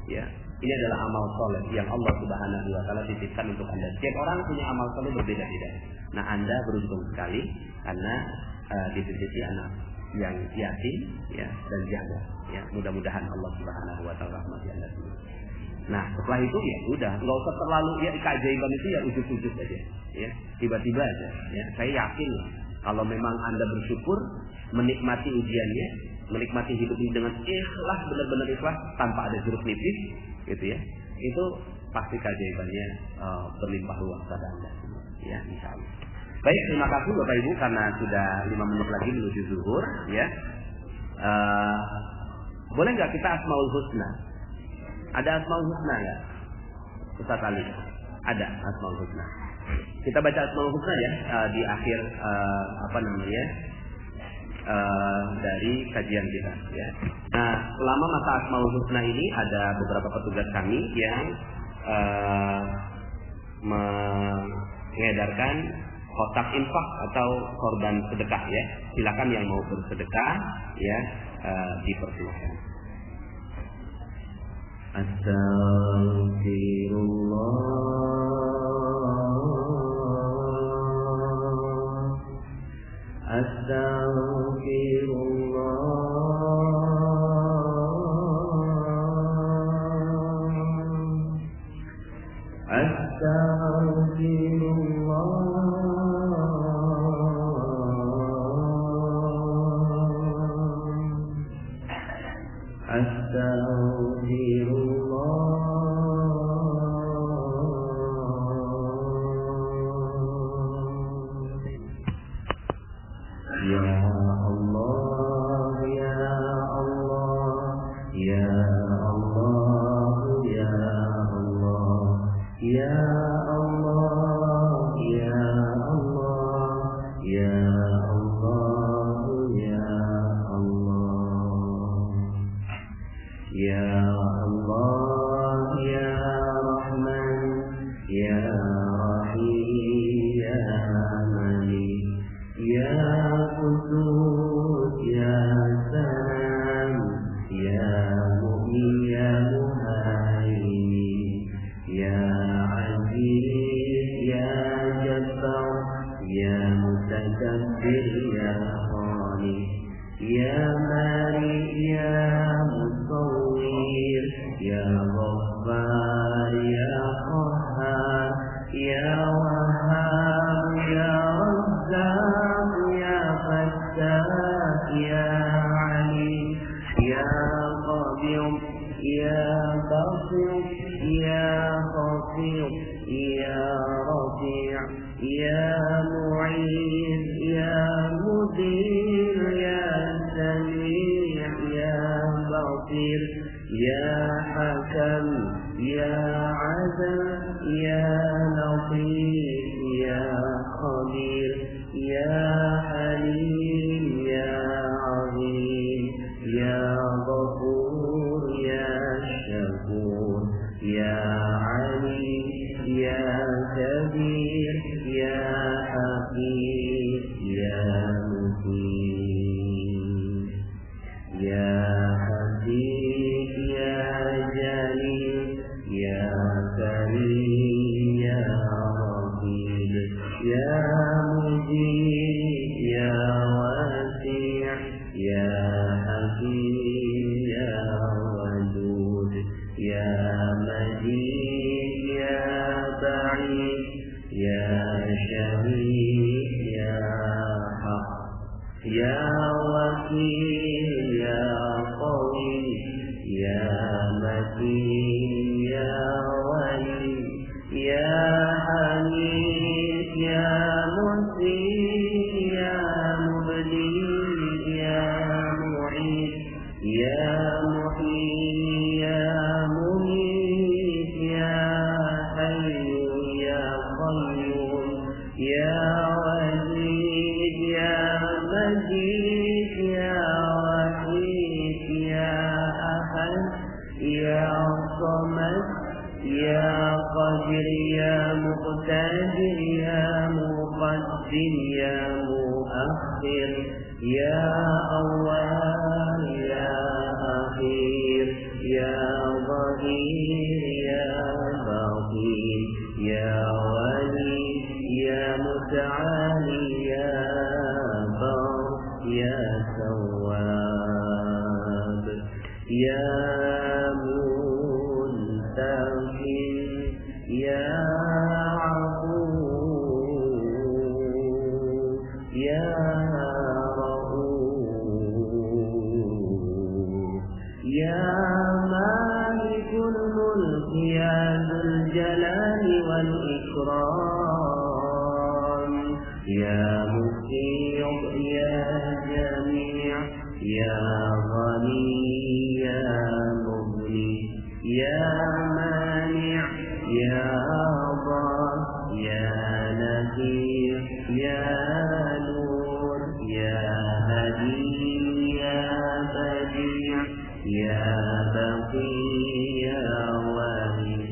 ya. Ini adalah amal soleh yang Allah Subhanahu wa Ta'ala titipkan untuk Anda. Setiap orang punya amal soleh berbeda-beda. Nah, Anda beruntung sekali karena dititipi anak yang yakin ya dan jaga ya. Mudah-mudahan Allah Subhanahu wa taala rahmati Anda semua. Nah, setelah itu ya udah, enggak usah terlalu ya keajaiban itu ya ujuk-ujuk aja ya. Tiba-tiba aja ya. Saya yakin kalau memang Anda bersyukur, menikmati ujiannya, menikmati hidup ini dengan ikhlas, benar-benar ikhlas tanpa ada jeruk nipis gitu ya. Itu pasti keajaibannya berlimpah ruah pada Anda semua ya, insyaallah. Baik, terima kasih Bapak Ibu karena sudah 5 menit lagi menuju zuhur ya. Boleh nggak kita Asmaul Husna? Ada Asmaul Husna nggak? Ustaz Ali, ada Asmaul Husna. Kita baca Asmaul Husna ya di akhir dari kajian kita ya. Nah, selama masa Asmaul Husna ini ada beberapa petugas kami yang mengedarkan kotak infak atau korban sedekah ya. Silakan yang mau bersedekah ya dipersilakan. يا متعالي يا بر يا سوء يا منتقم يا عفو يا رؤوف يا مالك الملك يا ذا الجلال والإكرام يا مقيض يا جميع يا غني يا مغني يا مانع يا ضار يا نذير يا نور يا هدي يا بديع يا بقي يا ولي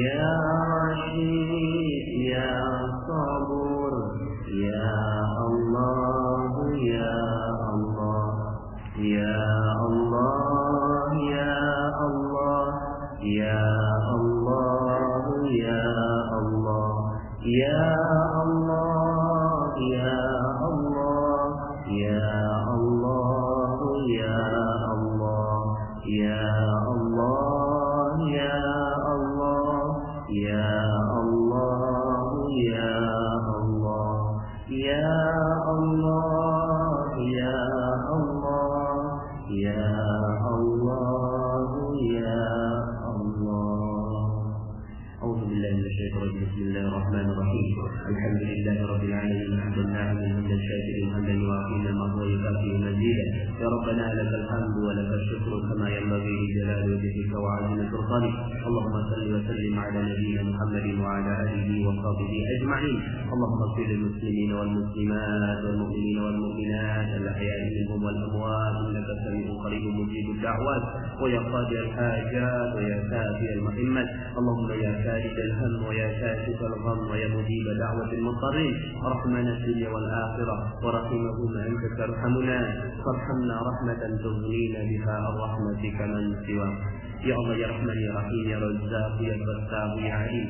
يا رشيد يا صبور يا الله يا الله يا الله يا الله يا الله يا الله يا الله يا الله يا الله يا الله يا الله يا الله يا الله يا الله يا الله يا الله يا الله يا الله. أعوذ بالله من الشيطان الرجيم. بسم الله الرحمن الرحيم. الحمد لله رب العالمين حمدا ناعما حمدا شاكرا حمدا يوافي نعمه ويكافئ مزيدا. يا ربنا لك الحمد ولك الشكر كما ينبغي لجلال وجهك وعظيم سلطانك. اللهم صل وسلم على نبينا محمد وعلى آله وصحبه أجمعين. اللهم اغفر للمسلمين والمسلمات والمؤمنين والمؤمنات الأحياء منهم والأموات إنك سميع قريب مجيب الدعوات ويا قاضي الحاجات ويا كافي المحمد. اللهم يا فارج الهم ويا كاشف الغم ويا مجيب دعوة المضطرين رحمنا الدنيا والآخرة ورحمهما أنت ترحمنا فارحمنا رحمة تغنينا بها عن رحمتك من سواك. Ya Allah ya Rahman ya Rahim ya Razzaq ya Fattah ya Alim.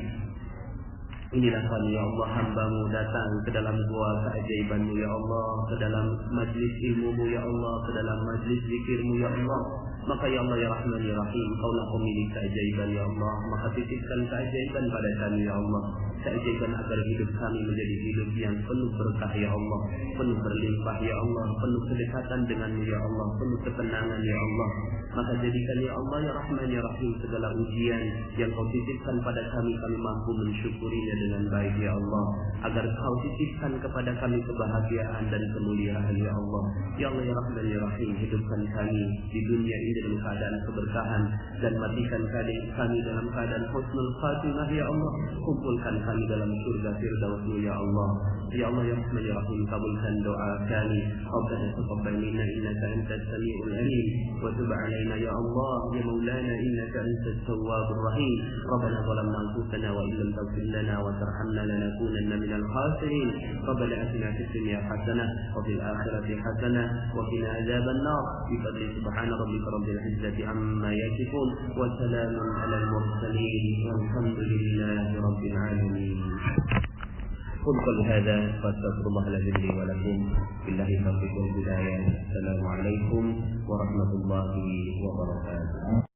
Inilah kami ya Allah hamba-Mu datang ke dalam gua keajaiban-Mu ya Allah, ke dalam majlis ilmu-Mu ya Allah, ke dalam majlis zikir-Mu ya Allah. Maka ya Allah ya Rahman ya Rahim, Kaulah pemilik keajaiban ya Allah. Maka titipkan keajaiban pada kami ya Allah. Keajaiban agar hidup kami menjadi hidup yang penuh berkah ya Allah, penuh berlimpah ya Allah, penuh kedekatan dengan-Mu ya Allah, penuh ketenangan ya Allah. Maka jadikan ya Allah ya Rahman ya Rahim segala ujian yang Kau titipkan pada kami mampu mensyukurinya dengan baik ya Allah. Agar Kau titipkan kepada kami kebahagiaan dan kemuliaan ya Allah. Ya Allah ya Rahman ya Rahim, hidupkan kami di dunia ini dalam keadaan keberkahan dan matikan kami dalam keadaan husnul khatimah ya Allah. Kumpulkan kami dalam surga firdaus-Mu ya Allah. Ya Allah ya Rahman ya Rahim, kabulkan doa kami. Rabbana taqabbal minna innaka antas samiul alim wa tub alaina ya Allah ya maulana innaka antat tawwabur rahim. Rabbana zalamna anfusana wa illam taghfir lana wa tarhamna lanakunanna minal khasirin. Rabbana atina fid dunya hasanah wa fil akhirati hasanah wa qina adzaban nar. Bi fadli subhana rabbika rabbil izzati amma yasifun wa salamun alal mursalin walhamdulillahi rabbil alamin. قل هذا فاستغفر الله لي ولكم بالله التوفيق والهداية. السلام عليكم ورحمة الله وبركاته.